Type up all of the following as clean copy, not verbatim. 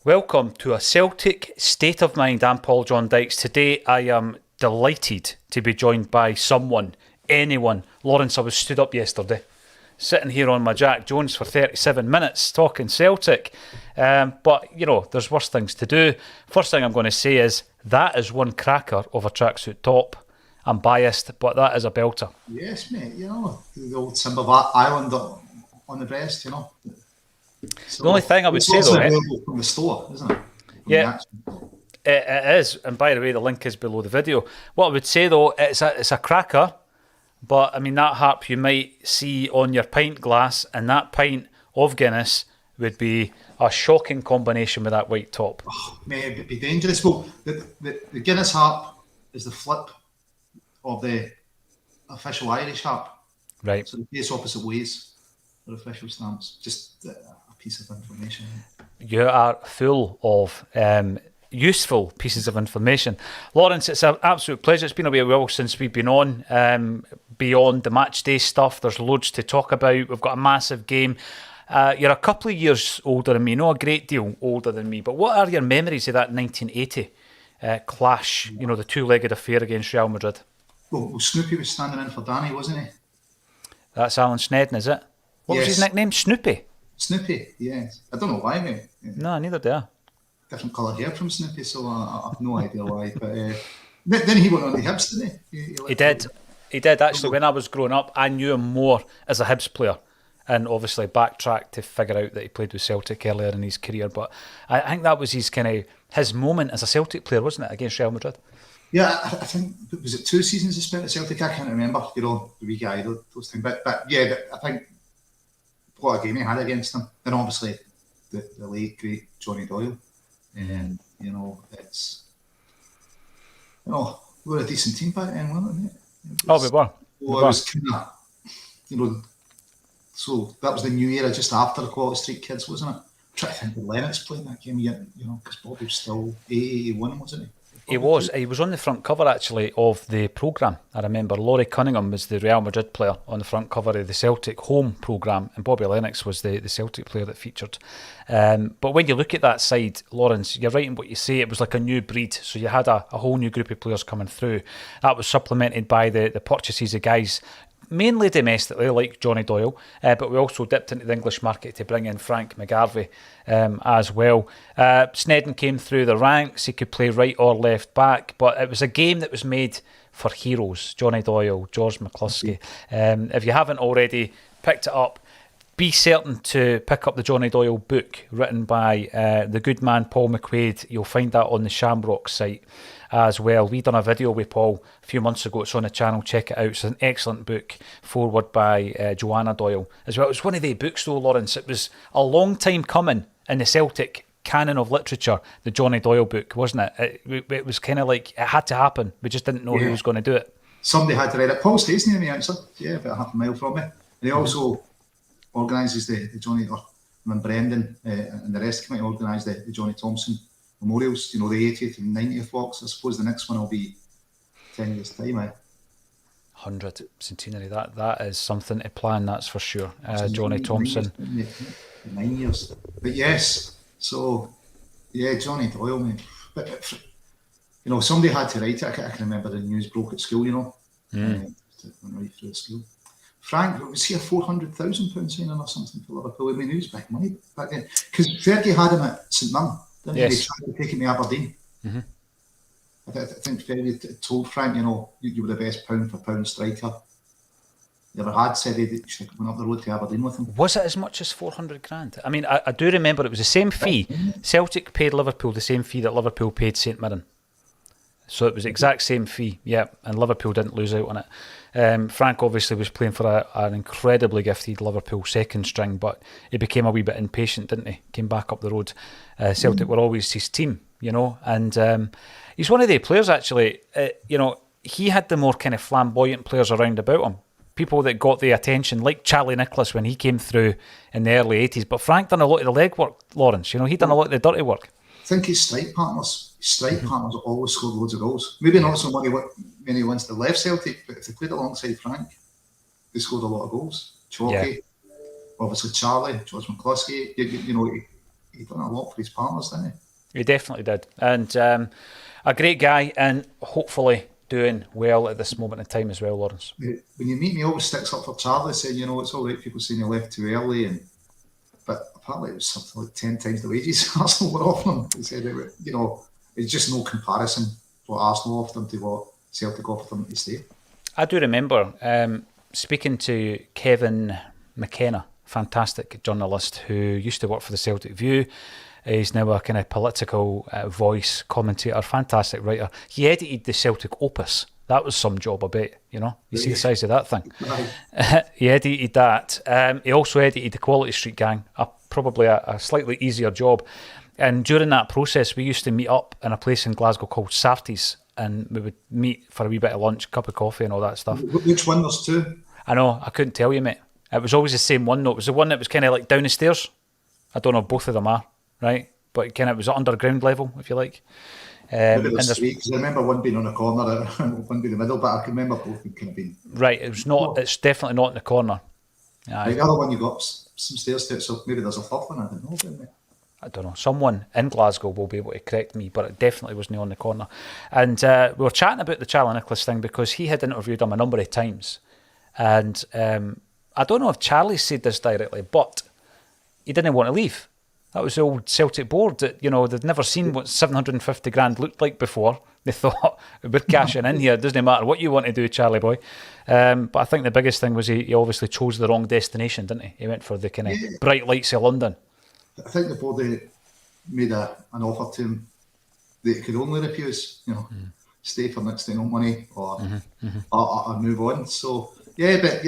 Welcome to a Celtic State of Mind. I'm Paul John Dykes. Today I am delighted to be joined by anyone. Lawrence, I was stood up yesterday, sitting here on my Jack Jones for 37 minutes talking Celtic. But, you know, there's worse things to do. First thing I'm going to say is that is one cracker of a tracksuit top. I'm biased, but that is a belter. Yes, mate. You know, the old symbol of Ireland on the breast, you know. So the only thing I would say, though, available from the store, isn't it? Yeah, it is. And by the way, the link is below the video. What I would say, though, it's a cracker, but I mean, that harp you might see on your pint glass, and that pint of Guinness would be a shocking combination with that white top. Oh, mate, it'd be dangerous. Well, the Guinness harp is the flip of the official Irish harp. Right. So the face opposite ways for official stamps. Just a piece of information. You are full of useful pieces of information. Lawrence, it's an absolute pleasure. It's been a wee while since we've been on. Beyond the match day stuff, there's loads to talk about. We've got a massive game. You're a couple of years older than me, not a great deal older than me, but what are your memories of that 1980 clash, you know, the two-legged affair against Real Madrid? Well, Snoopy was standing in for Danny, wasn't he? That's Alan Snedden, is it? What was his nickname? Snoopy? Snoopy, yes. I don't know why, mate. No, neither do I. Different colour hair from Snoopy, so I have no idea why. But then he went on the Hibs, didn't he? He did. He did, actually. When I was growing up, I knew him more as a Hibs player, and obviously backtracked to figure out that he played with Celtic earlier in his career. But I think that was his moment as a Celtic player, wasn't it, against Real Madrid? Yeah, I think, was it 2 seasons he spent at Celtic? I can't remember, you know, the wee guy, those things. But yeah, I think what a game he had against them. And obviously the late, great Johnny Doyle. And, you know, we were a decent team back then, weren't we? We were. Well, it was kind of, you know, so that was the new era just after the Quality Street Kids, wasn't it? I'm trying to think of Lennox playing that game yet, you know, because Bobby was still 81, wasn't he? He was on the front cover, actually, of the programme. I remember Laurie Cunningham was the Real Madrid player on the front cover of the Celtic home programme, and Bobby Lennox was the Celtic player that featured. But when you look at that side, Lawrence, you're right in what you say. It was like a new breed. So you had a whole new group of players coming through. That was supplemented by the purchases of guys mainly domestically, like Johnny Doyle, but we also dipped into the English market to bring in Frank McGarvey as well. Snedden came through the ranks. He could play right or left back, but it was a game that was made for heroes. Johnny Doyle, George McCluskey. If you haven't already picked it up, be certain to pick up the Johnny Doyle book written by the good man Paul McQuaid. You'll find that on the Shamrock site as well. We done a video with Paul a few months ago. It's on the channel. Check it out. It's an excellent book, forward by Joanna Doyle as well. It was one of the books though, Lawrence. It was a long time coming in the Celtic canon of literature, the Johnny Doyle book, wasn't it? It was kind of like it had to happen. We just didn't know who was going to do it. Somebody had to write it. Paul stays near me, actually. Yeah, about half a mile from me. And he also organises the Johnny, and Brendan and the rest committee organise the Johnny Thompson memorials, you know, the 80th and 90th walks. I suppose the next one will be 10 years' time, 100 centenary. That is something to plan, that's for sure. Johnny Thompson. 9 years. But yes, so, yeah, Johnny Doyle, mate. But, you know, somebody had to write it. I can remember the news broke at school, you know. Went right through the school. Frank, was he a £400,000 signing or something for Liverpool? I mean, he was big money back then. Because Fergie had him at St Mirren, didn't he? They tried to take him to Aberdeen. Mm-hmm. I think Fergie told Frank, you know, you were the best pound for pound striker you ever had, said he went up the road to Aberdeen with him. Was it as much as 400 grand? I mean, I do remember it was the same fee. Celtic paid Liverpool the same fee that Liverpool paid St Mirren. So it was the exact same fee, yeah, and Liverpool didn't lose out on it. Frank obviously was playing for an incredibly gifted Liverpool second string, but he became a wee bit impatient, didn't he? Came back up the road. Celtic were always his team, you know, and he's one of the players actually, you know, he had the more kind of flamboyant players around about him. People that got the attention, like Charlie Nicholas when he came through in the early 80s. But Frank done a lot of the legwork, Lawrence. You know, he done a lot of the dirty work. I think his strike partners always scored loads of goals. Maybe not so many ones that left Celtic, but if they played alongside Frank, they scored a lot of goals. Chalky, obviously Charlie, George McCluskey, you know, he done a lot for his partners, didn't he? He definitely did. And a great guy, and hopefully doing well at this moment in time as well, Lawrence. When you meet me, he always sticks up for Charlie, saying, it's all right, people saying you left too early, but apparently it was something like 10 times the wages Arsenal were offering him. He said, it's just no comparison what Arsenal offered him to what Celtic offered him to stay. I do remember speaking to Kevin McKenna, fantastic journalist who used to work for the Celtic View. He's now a kind of political voice commentator, fantastic writer. He edited the Celtic Opus. That was some job, I bet. You see the size of that thing. Right. He edited that. He also edited the Quality Street Gang, probably a slightly easier job. And during that process, we used to meet up in a place in Glasgow called Sarties, and we would meet for a wee bit of lunch, cup of coffee and all that stuff. Which one? There's two? I know, I couldn't tell you, mate. It was always the same one, though. It was the one that was kind of like down the stairs. I don't know if both of them are, right? But kind of it was underground level, if you like. Maybe there's three, because I remember one being on the corner and one being in the middle, but I can remember both kind of being... Right, it's definitely not in the corner. Right, the other one you got some stairs to it, so maybe there's a third one, I don't know about it. I don't know. Someone in Glasgow will be able to correct me, but it definitely wasn't on the corner. And we were chatting about the Charlie Nicholas thing because he had interviewed him a number of times. And I don't know if Charlie said this directly, but he didn't want to leave. That was the old Celtic board that, they'd never seen what 750 grand looked like before. They thought, we're cashing in here. It doesn't matter what you want to do, Charlie boy. But I think the biggest thing was he obviously chose the wrong destination, didn't he? He went for the kind of bright lights of London. I think the board made an offer to him that he could only refuse, stay for next to no money or move on. So, yeah, but,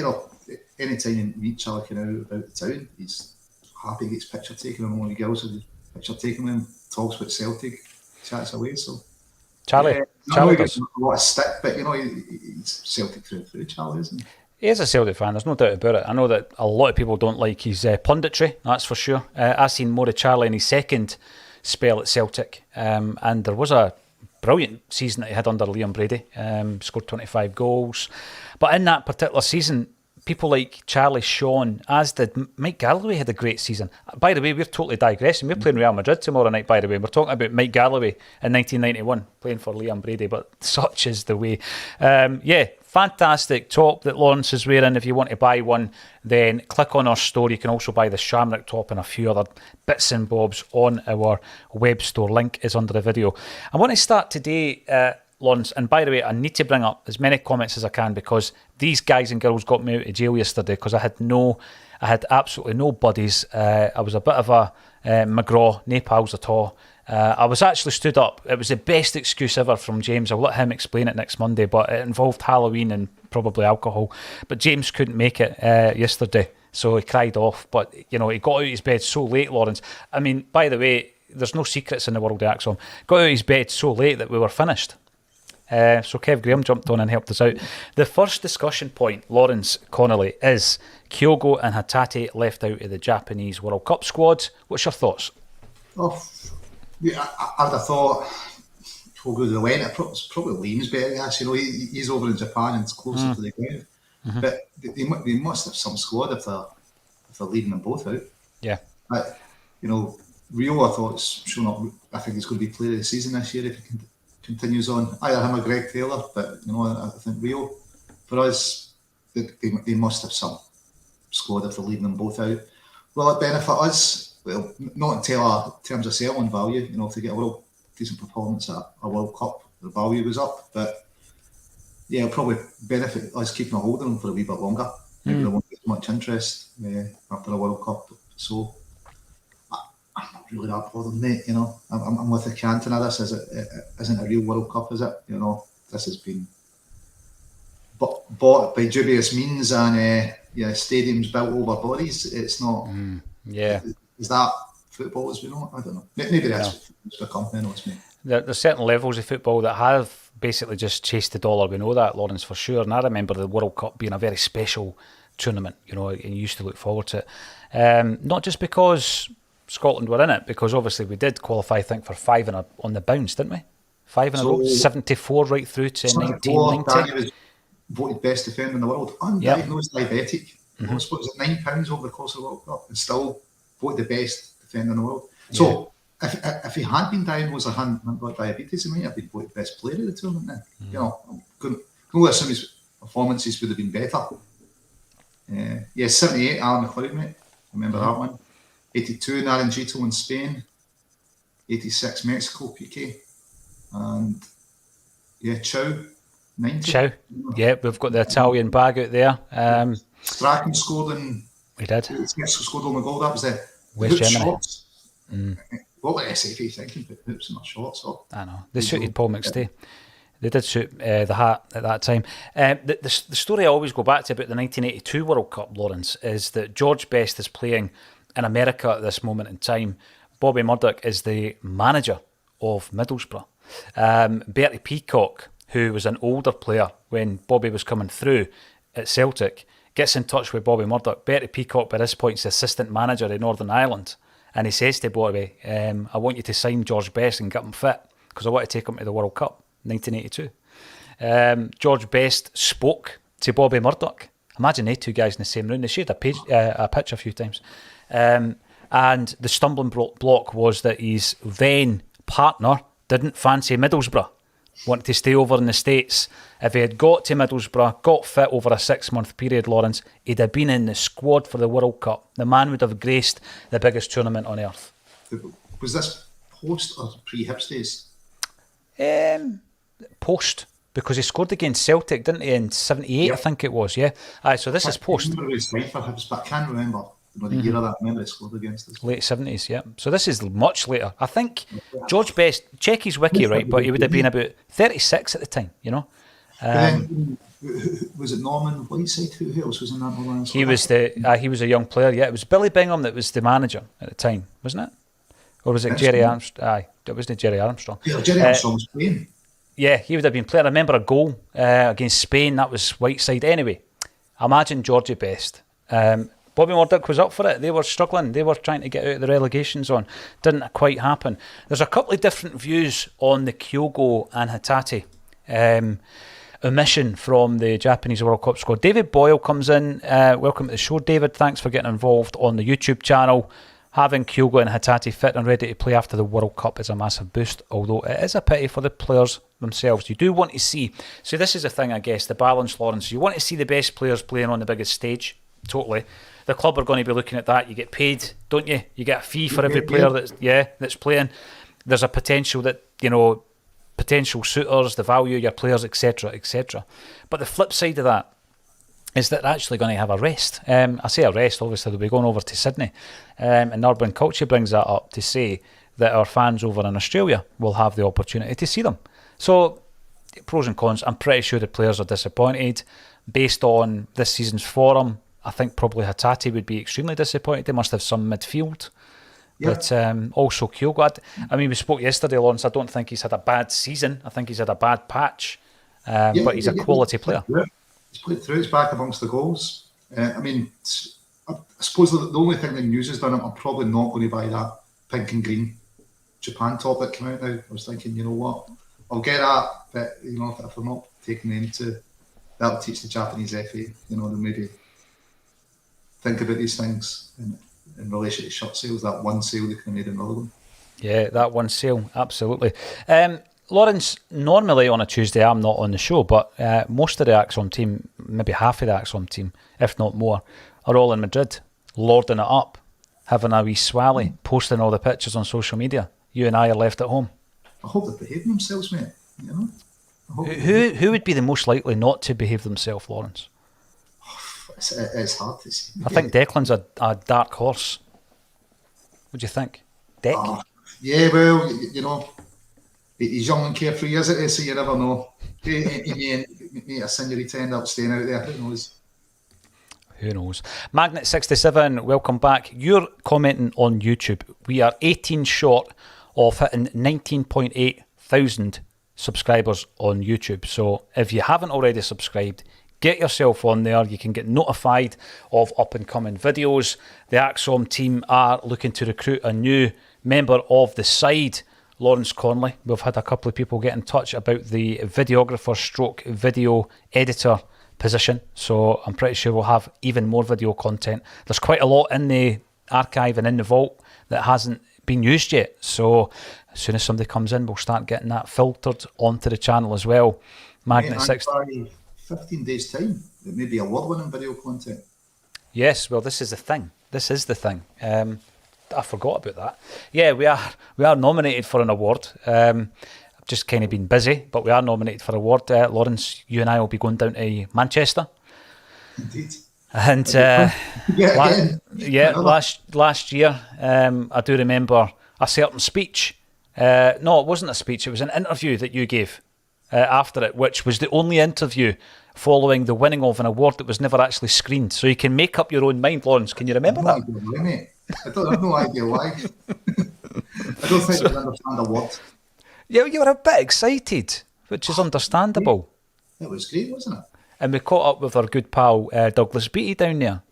anytime you meet Charlie Canoe about the town, he's happy, gets picture taken on one of the girls with picture taken with him, talks about Celtic, chats away. So, Charlie does a lot of stick, but, he's Celtic through and through, Charlie, isn't he? He is a Celtic fan, there's no doubt about it. I know that a lot of people don't like his punditry, that's for sure. I've seen more of Charlie in his second spell at Celtic, and there was a brilliant season that he had under Liam Brady, scored 25 goals. But in that particular season, people like Charlie, Sean, as did Mike Galloway, had a great season. By the way, we're totally digressing. We're playing Real Madrid tomorrow night, by the way. We're talking about Mike Galloway in 1991, playing for Liam Brady, but such is the way. Fantastic top that Lawrence is wearing. If you want to buy one, then click on our store. You can also buy the Shamrock top and a few other bits and bobs on our web store. Link is under the video. I want to start today, Lawrence, and by the way, I need to bring up as many comments as I can because these guys and girls got me out of jail yesterday because I had absolutely no buddies. I was a bit of a McGraw, no pals at all. I was actually stood up. It was the best excuse ever from James. I'll let him explain it next Monday, but it involved Halloween and probably alcohol. But James couldn't make it yesterday, so he cried off. But, he got out of his bed so late, Lawrence. I mean, by the way, there's no secrets in the world of Acsom. Got out of his bed so late that we were finished. So Kev Graham jumped on and helped us out. The first discussion point, Lawrence Connolly, is Kyogo and Hatate left out of the Japanese World Cup squad. What's your thoughts? I'd have thought Kyogo to the went. It's probably Liam's better, yes. He's over in Japan and it's closer to the ground. Mm-hmm. But they must have some squad if they're leaving them both out. Yeah. But, Rio, I thought, is showing up. I think he's going to be player of the season this year if he continues on. Either him or Greg Taylor, but I think Rio, for us, they must have some squad if they're leaving them both out. Will it benefit us? Well, not in terms of selling value. If they get a decent performance at a World Cup, the value goes up. But yeah, it'll probably benefit us keeping a hold of them for a wee bit longer. Maybe they won't get much interest after a World Cup. So I'm not really that bothered, mate. I'm with the Cantona. This isn't a real World Cup, is it? This has been bought by dubious means and stadiums built over bodies. It's not. Is that football as we know it? I don't know. Maybe that's what's become. It's me. There's certain levels of football that have basically just chased the dollar. We know that, Lawrence, for sure. And I remember the World Cup being a very special tournament. And you used to look forward to it. Not just because Scotland were in it, because obviously we did qualify, I think, for 5 on the bounce, didn't we? 5 in a row, 74 right through to 1990. Danny was voted best defender in the world, undiagnosed diabetic. Was it £9 over the course of the World Cup, and still voted the best defender in the world. So if he had been diagnosed or hadn't got diabetes, he might have been voted best player of the tournament then. You know, I'm going to assume his performances would have been better. 78, Alan McLeod, mate. Remember that one. 82, Naranjito in Spain. 86, Mexico, PK. And, Chow, 90. Chow. Yeah, we've got the Italian bag out there. Strachan scored in... We did. Mexico scored on the goal. That was the West hoop Germany. shots. What were SFA thinking about hoops and their shots? I know. They suited Paul McStay. They did suit the hat at that time. The story I always go back to about the 1982 World Cup, Lawrence, is that George Best is playing in America at this moment in time. Bobby Murdoch is the manager of Middlesbrough. Bertie Peacock, who was an older player when Bobby was coming through at Celtic, gets in touch with Bobby Murdoch. Bertie Peacock, by this point, is the assistant manager in Northern Ireland. And he says to Bobby, I want you to sign George Best and get him fit because I want to take him to the World Cup, 1982. George Best spoke to Bobby Murdoch. Imagine they two guys in the same room. They shared a pitch a few times. And the stumbling block was that his then partner didn't fancy Middlesbrough, wanted to stay over in the States. If he had got to Middlesbrough, got fit over a 6-month period, Lawrence, he'd have been in the squad for the World Cup. The man would have graced the biggest tournament on earth. Was this post or pre-Hibs days? Post, because he scored against Celtic, didn't he, in 78, I think it was, yeah. So this is post. I remember it was for Hibs, but I can't remember the year of that. I remember he scored against us. Late 70s, yeah. So this is much later. I think George Best, check his wiki, right, but he would have been about 36 at the time, you know. Then, was it Norman Whiteside? Who else was in that one? He was a young player, yeah. It was Billy Bingham that was the manager at the time, wasn't it? Or was it Jerry Armstrong? Aye, it wasn't Jerry Armstrong. Yeah, Jerry Armstrong was playing. Yeah, he would have been playing. I remember a goal against Spain. That was Whiteside. Anyway, imagine Georgie Best. Bobby Murdoch was up for it. They were struggling. They were trying to get out of the relegation zone. Didn't quite happen. There's a couple of different views on the Kyogo and Hatate omission from the Japanese World Cup squad. David Boyle comes in. Welcome to the show, David. Thanks for getting involved on the YouTube channel. Having Kyogo and Hatate fit and ready to play after the World Cup is a massive boost, although it is a pity for the players themselves. You do want to see, so this is the thing, I guess, the balance, Lawrence. You want to see the best players playing on the biggest stage, totally. The club are going to be looking at that. You get paid, don't you? You get a fee for every player that's playing. There's a potential that, potential suitors, the value of your players, etc., etc. But the flip side of that is that they're actually going to have a rest. I say a rest, obviously they'll be going over to Sydney. And Urban Culture brings that up to say that our fans over in Australia will have the opportunity to see them. So, pros and cons, I'm pretty sure the players are disappointed. Based on this season's form, I think probably Hatate would be extremely disappointed. They must have some midfield. Yeah. But also Kyogo. We spoke yesterday, Lawrence. I don't think he's had a bad season. I think he's had a bad patch. But he's a quality player. He's played through. He's back amongst the goals. I suppose the only thing the news has done, I'm probably not going to buy that pink and green Japan top that came out now. I was thinking, you know what, I'll get that, but if I'm not taking them to, that'll teach the Japanese FA, then maybe think about these things in relation to shirt sales. That one sale, they could have made another one. Yeah, that one sale, absolutely. Lawrence, normally on a Tuesday I'm not on the show, but most of the Acsom team, maybe half of the Acsom team, if not more, are all in Madrid, lording it up, having a wee swally, posting all the pictures on social media. You and I are left at home. I hope they're behaving themselves, mate. Who would be the most likely not to behave themselves, Lawrence? It's hard to see. I think Declan's a dark horse. What do you think? Deck? Yeah, well, he's young and carefree, isn't he? So you never know. He may a senorita end up staying out there. Who knows? Magnet67, welcome back. You're commenting on YouTube. We are 18 short of hitting 19.8 thousand subscribers on YouTube. So if you haven't already subscribed, get yourself on there. You can get notified of up and coming videos. The Acsom team are looking to recruit a new member of the side, Lawrence Conley. We've had a couple of people get in touch about the videographer stroke video editor position, so I'm pretty sure we'll have even more video content. There's quite a lot in the archive and in the vault that hasn't been used yet. So as soon as somebody comes in, we'll start getting that filtered onto the channel as well. Magnet 60. By 15 days' time, it may be award-winning video content. Yes, well, this is the thing. I forgot about that. Yeah, we are nominated for an award. I've just kind of been busy, but we are nominated for an award. Lawrence, you and I will be going down to Manchester. Indeed. And last year, I do remember a certain speech. No, it wasn't a speech. It was an interview that you gave after it, which was the only interview following the winning of an award that was never actually screened. So you can make up your own mind, Lawrence. Can you remember that? I have no idea why. I don't think I understand a word. Yeah, you were a bit excited, which is understandable. It was great, wasn't it? And we caught up with our good pal Douglas Beattie down there.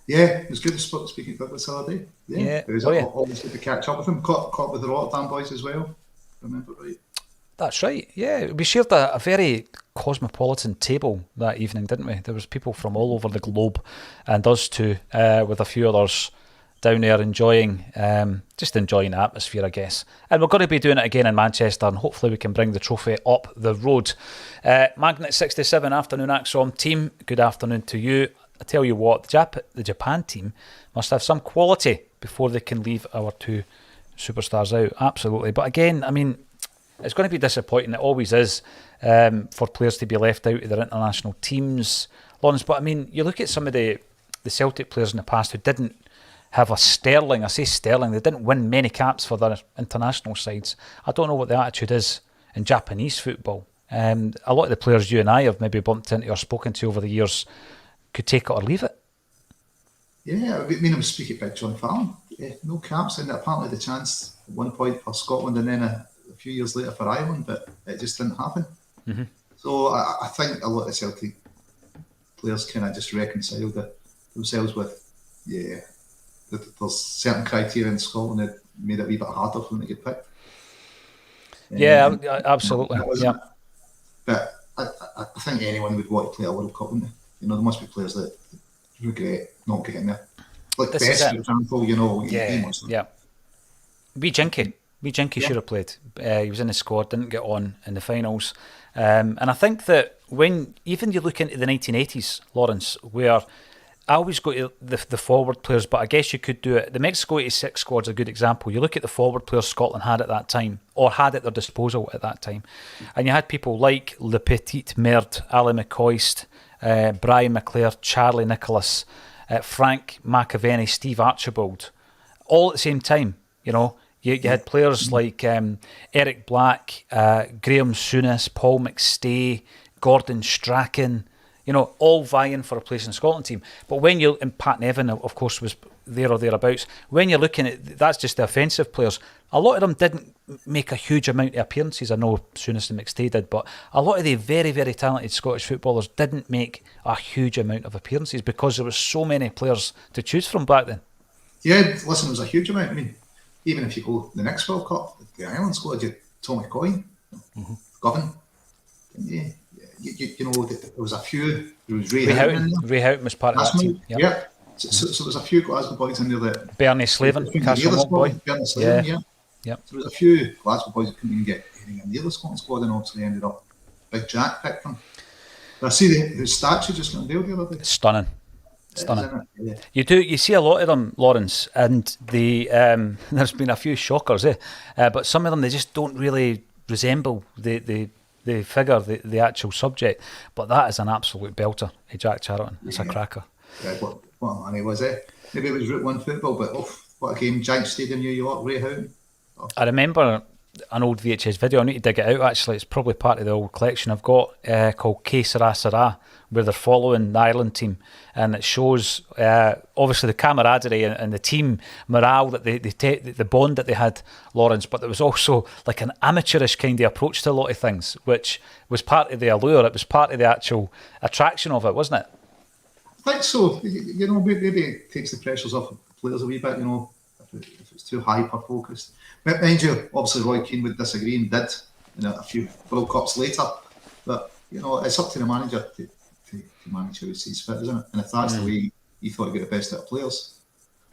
Yeah, it was good to speak to Douglas the other day. Yeah. It was always good to catch up with him. Caught up with the Rotterdam boys as well. Remember right? That's right, yeah. We shared a very cosmopolitan table that evening, didn't we? There was people from all over the globe, and us too, with a few others down there enjoying the atmosphere, I guess. And we're going to be doing it again in Manchester, and hopefully we can bring the trophy up the road. Magnet 67 afternoon Acsom team, good afternoon to you. I tell you what, the Japan team must have some quality before they can leave our two superstars out. Absolutely. But again, I mean, it's going to be disappointing. It always is, for players to be left out of their international teams, Lawrence. But I mean, you look at some of the Celtic players in the past who didn't have a sterling. I say sterling. They didn't win many caps for their international sides. I don't know what the attitude is in Japanese football. A lot of the players you and I have maybe bumped into or spoken to over the years could take it or leave it. Yeah, I mean, I'm speaking about John Fallon. Yeah, no caps, and apparently the chance at one point for Scotland and then a few years later for Ireland, but it just didn't happen. Mm-hmm. So I think a lot of Celtic players kind of just reconciled themselves with, that there's certain criteria in Scotland that made it a wee bit harder for them to get picked. Absolutely. Yeah. But I think anyone would want to play a World Cup, wouldn't they? You know, there must be players that regret not getting there. Like Best, for example, he must have. Yeah. Wee Jinky should have played. He was in the squad, didn't get on in the finals. And I think that when even you look into the 1980s, Lawrence, where I always go to the forward players, but I guess you could do it. The Mexico 86 squad's a good example. You look at the forward players Scotland had at that time, or had at their disposal at that time, and you had people like Le Petit Merd, Ali McCoist, Brian McClare, Charlie Nicholas, Frank McAvenny, Steve Archibald, all at the same time. You know, you had players like Eric Black, Graham Souness, Paul McStay, Gordon Strachan, you know, all vying for a place in the Scotland team. But when and Pat Nevin, of course, was there or thereabouts. When you're looking at, that's just the offensive players. A lot of them didn't make a huge amount of appearances. I know Souness and McStay did, but a lot of the very, very talented Scottish footballers didn't make a huge amount of appearances because there was so many players to choose from back then. Yeah, listen, it was a huge amount. I mean, even if you go the next World Cup, the Ireland squad, you had Tommy Coyne, Govan, you know, there was a few. There was Ray Houghton. Ray Houghton was part of that team. Yeah. So there's a few Glasgow boys in there that... Bernie Slavin, Castle boy. Bernie Slavin, yeah. So there was a few Glasgow boys that couldn't even get anything near the Scotland squad, and obviously ended up Big Jack picked them. But I see his statue just got unveiled the other day. Stunning. You see a lot of them, Lawrence, and there's been a few shockers, but some of them, they just don't really resemble the figure, the actual subject. But that is an absolute belter, Jack Charlton. It's a cracker. Yeah, what a money was it? Maybe it was Route 1 football, but what a game. Giant Stadium, New York, Ray Houghton. I remember an old VHS video. I need to dig it out, actually. It's probably part of the old collection I've got, called Que Sera Sera, where they're following the Ireland team, and it shows obviously the camaraderie and the team morale, that the bond that they had, Lawrence, but there was also like an amateurish kind of approach to a lot of things, which was part of the allure. It was part of the actual attraction of it, wasn't it? I think so. You know, maybe it takes the pressures off the players a wee bit, you know, if it's too hyper-focused. But mind you, obviously Roy Keane would disagree and did, a few World Cups later. But, you know, it's up to the manager to manage how he sees fit, isn't it? And if that's the way he thought he'd get the best out of players,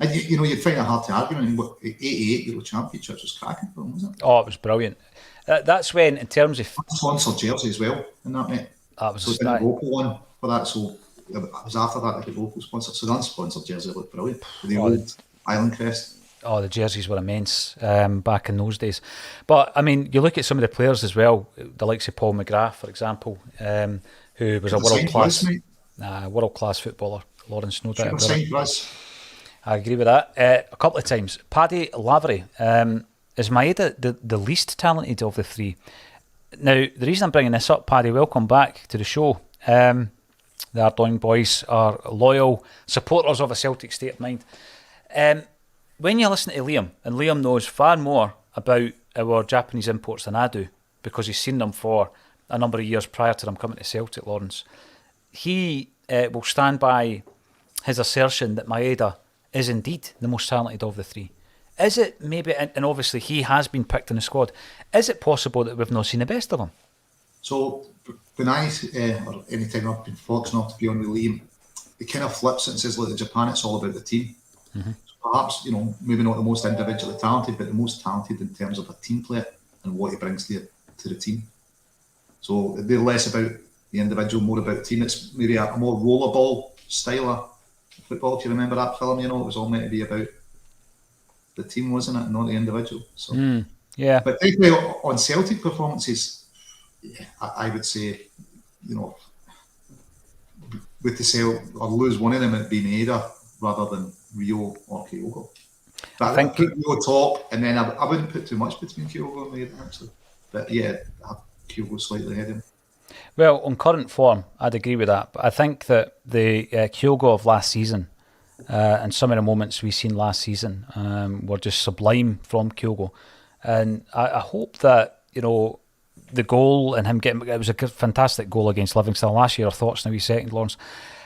And you'd find it hard to argue. And what 88 Euro Championships was cracking for them, wasn't it? Oh, it was brilliant. That's when, in terms of sponsored jersey as well, in that mate. That was so the local one for that. So it was after that the local sponsor. So the unsponsored jersey looked brilliant with the old Island crest. Oh, the jerseys were immense back in those days. But I mean, you look at some of the players as well, the likes of Paul McGrath, for example, who was a world class footballer. Lawrence, no doubt about it. I agree with that. A couple of times. Paddy Lavery. Is Maeda the least talented of the three? Now, the reason I'm bringing this up, Paddy, welcome back to the show. The Ardloing boys are loyal supporters of a Celtic state of mind. When you listen to Liam, and Liam knows far more about our Japanese imports than I do, because he's seen them for a number of years prior to them coming to Celtic, Lawrence, he will stand by his assertion that Maeda is indeed the most talented of the three. Is it maybe, and obviously he has been picked in the squad, is it possible that we've not seen the best of him? So when I, or any time I've been fortunate enough to be on with Liam, he kind of flips it and says, look, in Japan it's all about the team. Mm-hmm. So perhaps, maybe not the most individually talented, but the most talented in terms of a team player and what he brings to the team. So they're less about the individual, more about the team. It's maybe a more rollerball style of football, if you remember that film, it was all meant to be about the team, wasn't it, not the individual. So, yeah. But definitely on Celtic performances, I would say, with the sale or lose one of them, it'd be Maeda rather than Rio or Kyogo. But I think put Rio top, and then I wouldn't put too much between Kyogo and Maeda actually. But yeah, I have Kyogo slightly ahead of him. Well, on current form, I'd agree with that. But I think that the Kyogo of last season and some of the moments we've seen last season were just sublime from Kyogo. And I hope that, the goal and him getting... It was a fantastic goal against Livingston last year. Our thoughts in a wee second, Lawrence.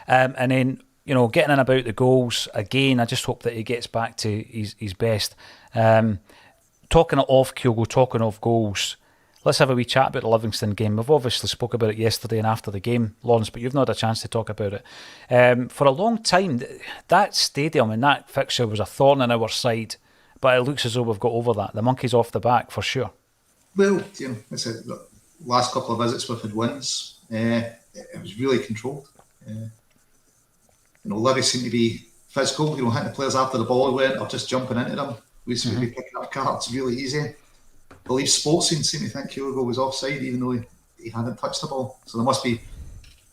And then, getting in about the goals, again, I just hope that he gets back to his best. Talking of Kyogo, talking of goals... Let's have a wee chat about the Livingston game. We've obviously spoke about it yesterday and after the game, Lawrence, but you've not had a chance to talk about it. For a long time, that stadium and that fixture was a thorn in our side, but it looks as though we've got over that. The monkey's off the back, for sure. Well, I said, look, last couple of visits we've had wins. It was really controlled. Livy seemed to be physical, hitting the players after the ball went or just jumping into them. We seem to be picking up cards really easy. I believe Sportscene seemed to think Kyogo was offside even though he hadn't touched the ball. So there must be,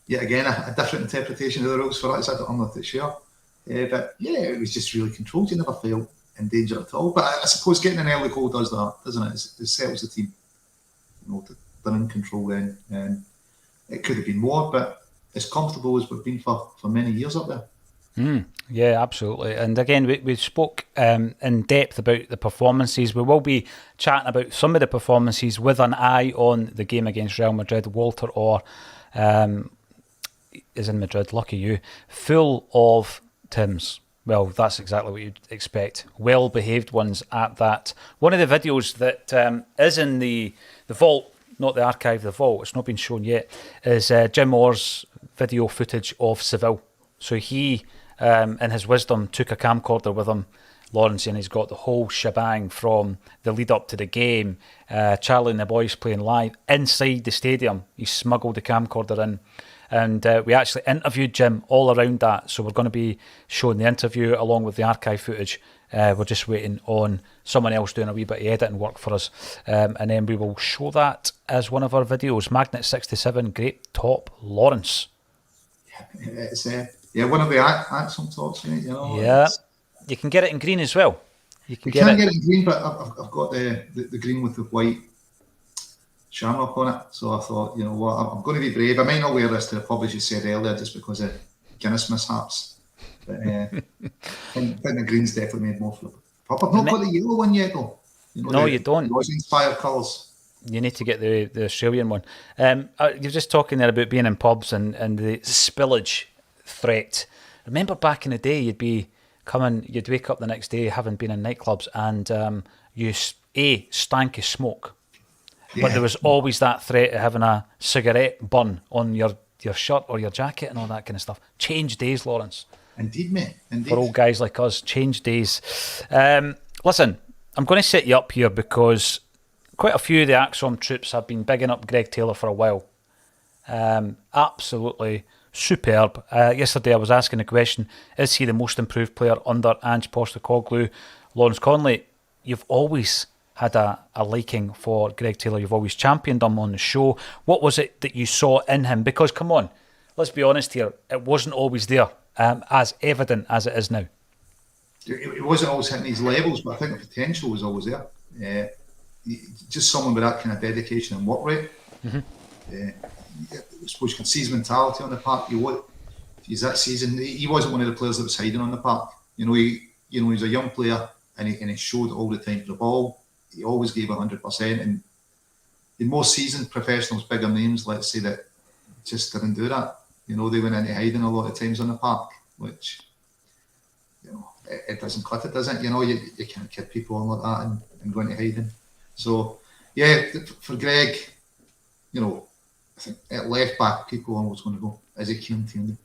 yet again, a different interpretation of the rules for that. I'm not too sure. But yeah, it was just really controlled. You never felt in danger at all. But I suppose getting an early goal does that, doesn't it? It settles the team. They're in control then. And it could have been more, but as comfortable as we've been for many years up there. Yeah, absolutely. And again, we spoke in depth about the performances. We will be chatting about some of the performances with an eye on the game against Real Madrid. Walter Orr is in Madrid, lucky you, full of Tims. Well, that's exactly what you'd expect. Well-behaved ones at that. One of the videos that is in the vault, not the archive, the vault, it's not been shown yet, is Jim Orr's video footage of Seville. So he... in his wisdom, took a camcorder with him, Lawrence, and he's got the whole shebang from the lead up to the game. Charlie and the boys playing live inside the stadium. He smuggled the camcorder in, and we actually interviewed Jim all around that. So we're going to be showing the interview along with the archive footage. We're just waiting on someone else doing a wee bit of editing work for us, and then we will show that as one of our videos. Magnet 67, great top, Lawrence. It's one of the Acsom tops, mate. Yeah, you can get it in green as well. You can get it in green, but I've got the green with the white shamrock on it. So I thought, what, I'm going to be brave. I might not wear this to the pub, as you said earlier, just because of Guinness mishaps. But I think the green's definitely made more for the pub. I've not got the yellow one yet, though. No, you don't. Inspired colours. You need to get the Australian one. You're just talking there about being in pubs and the spillage threat. Remember back in the day, you'd wake up the next day having been in nightclubs and you stank of smoke, but there was always that threat of having a cigarette burn on your shirt or your jacket and all that kind of stuff. Changed days, Lawrence. Indeed, mate. Indeed. For old guys like us, change days. Listen, I'm going to set you up here because quite a few of the Acsom troops have been bigging up Greg Taylor for a while. Absolutely superb. Yesterday I was asking the question, is he the most improved player under Ange Postecoglou? Lawrence Conley, you've always had a liking for Greg Taylor. You've always championed him on the show. What was it that you saw in him? Because, come on, let's be honest here, it wasn't always there, as evident as it is now. It wasn't always hitting these levels, but I think the potential was always there. Just someone with that kind of dedication and work rate. I suppose you can see his mentality on the park. He's that season. He wasn't one of the players that was hiding on the park. He was a young player, and he showed all the time for the ball. He always gave 100%. And in most seasoned professionals, bigger names, let's say, that just didn't do that. They went into hiding a lot of times on the park, which it doesn't cut it, does it? You can't kid people on like that and go into hiding. So yeah, for Greg, I think at left back, people always going to go, is it Kieran Tierney?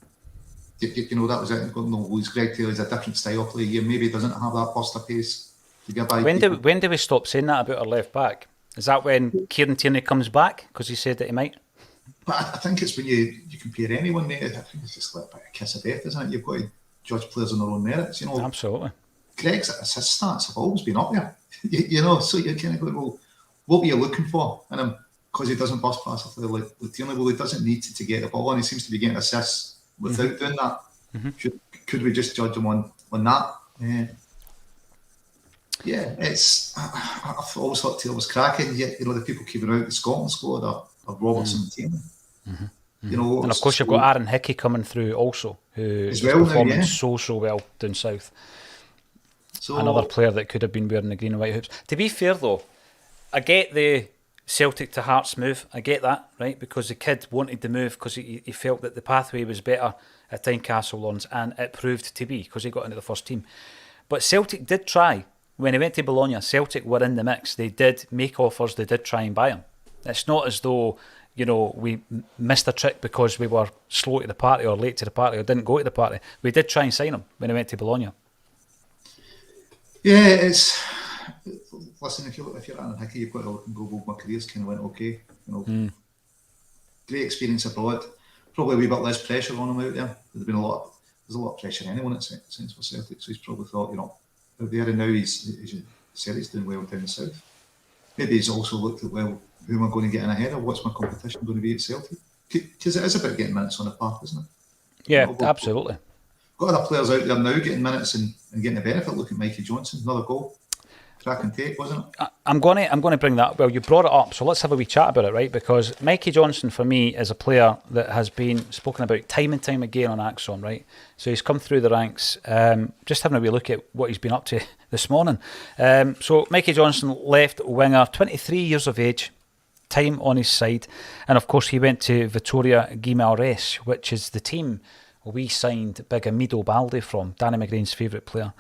That was it. No, Greg Taylor's a different style of play. Maybe he doesn't have that burst of pace to get by. When do we stop saying that about our left back? Is that when Kieran Tierney comes back? Because he said that he might. But I think it's when you compare anyone, mate. I think it's just like a kiss of death, isn't it? You've got to judge players on their own merits. Absolutely. Greg's assist stats have always been up there. So you're kind of going, well, what were you looking for in him? Because he doesn't bust past a player like Tierney. Well, he doesn't need to get the ball, and he seems to be getting assists without doing that. Could we just judge him on that? It's. I've always thought Taylor was cracking. Yet the people keeping out the Scotland squad are Robertson and Tierney. And of course you've got Aaron Hickey coming through also, who is performing so well down south. So another player that could have been wearing the green and white hoops. To be fair though, I get the Celtic to Hearts move. I get that, right? Because the kid wanted to move because he felt that the pathway was better at Tynecastle Lawrence, and it proved to be because he got into the first team. But Celtic did try. When he went to Bologna, Celtic were in the mix. They did make offers. They did try and buy him. It's not as though we missed a trick because we were slow to the party or late to the party or didn't go to the party. We did try and sign him when he went to Bologna. Yeah, it's... Listen, if you're Aaron Hickey, you've got to look and go, well, my career's kind of went okay. Great experience abroad. Probably a wee bit less pressure on him out there. There's a lot of pressure on anyone at Saints for Celtic, so he's probably thought, out there and now he's Celtic's doing well down the south. Maybe he's also looked at, well, who am I going to get in ahead of? What's my competition going to be at Celtic? Because it is about getting minutes on the park, isn't it? Yeah, absolutely. Got other players out there now getting minutes and getting the benefit. Look at Mikey Johnson, another goal. Track and take, wasn't it? I'm going to bring that up. Well, you brought it up, so let's have a wee chat about it, right? Because Mikey Johnson, for me, is a player that has been spoken about time and time again on Acsom, right? So he's come through the ranks. Just having a wee look at what he's been up to this morning. So Mikey Johnson, left winger, 23 years of age, time on his side, and of course he went to Vitória Guimarães, which is the team we signed big Amido Balde from, Danny McGrain's favourite player.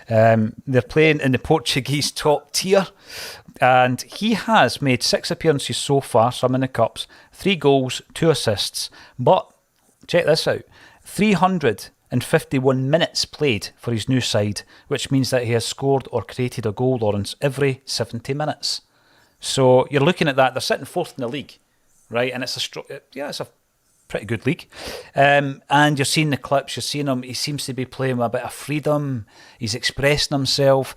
They're playing in the Portuguese top tier, and he has made 6 appearances so far, some in the Cups, 3 goals, 2 assists, but, check this out, 351 minutes played for his new side, which means that he has scored or created a goal, Lawrence, every 70 minutes. So you're looking at that, they're sitting 4th in the league, right, and it's a pretty good league. And you're seeing the clips, you're seeing him, he seems to be playing with a bit of freedom, he's expressing himself.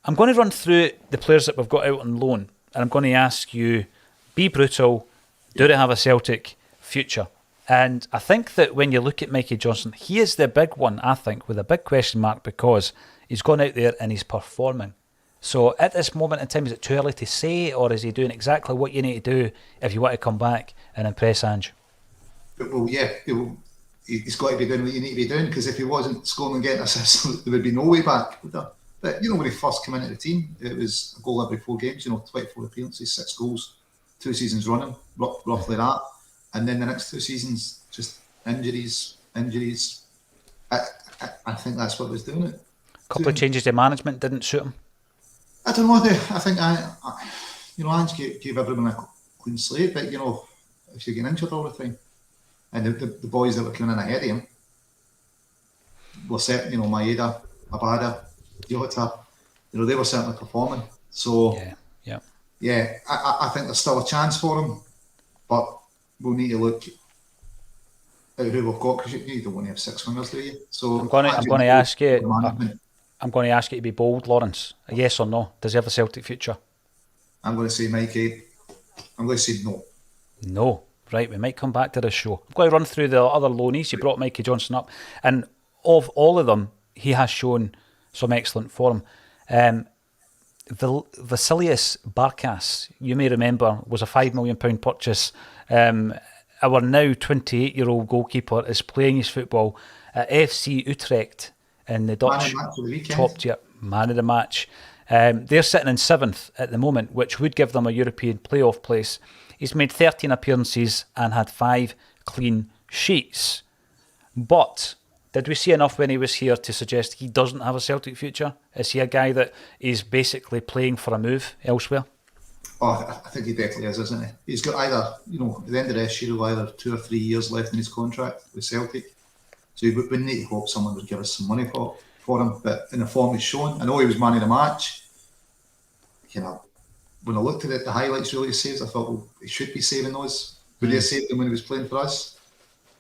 I'm going to run through the players that we've got out on loan, and I'm going to ask you, be brutal, do they have a Celtic future? And I think that when you look at Mikey Johnson, he is the big one, I think, with a big question mark, because he's gone out there and he's performing. So at this moment in time, is it too early to say, or is he doing exactly what you need to do if you want to come back and impress Ange? Well, yeah, he's got to be doing what you need to be doing, because if he wasn't scoring and getting assists, there would be no way back. But when he first came into the team, it was a goal every 4 games, 24 appearances, 6 goals, 2 seasons running, roughly that. And then the next 2 seasons, just injuries. I think that's what was doing it. A couple of changes to management didn't suit him. I don't know. I think Ange gave everyone a clean slate, but if you're getting injured all the time, and the boys that were coming in ahead of him, were certainly, Maeda, Abada, Yota, they were certainly performing. So, I think there's still a chance for him, but we'll need to look at who we've got, because you don't want to have 6 wingers, do you? So I'm going to ask you. I'm going to ask you to be bold, Lawrence. A yes or no? Does he have a Celtic future? I'm going to say Mikey. I'm going to say no. No. Right, we might come back to this show. I'm going to run through the other loanees. You brought Mikey Johnson up, and of all of them, he has shown some excellent form. Vasilius Barkas, you may remember, was a £5 million purchase. Our now 28-year-old goalkeeper is playing his football at FC Utrecht in the Dutch top tier. Man of the match. They're sitting in 7th at the moment, which would give them a European playoff place. He's made 13 appearances and had 5 clean sheets. But did we see enough when he was here to suggest he doesn't have a Celtic future? Is he a guy that is basically playing for a move elsewhere? Oh, I think he definitely is, isn't he? He's got either, at the end of this year, either 2 or 3 years left in his contract with Celtic. So we need to hope someone would give us some money for him. But in the form he's shown, I know he was man of the match. When I looked at it, the highlights really saves, I thought, well, he should be saving those. Would he have saved them when he was playing for us?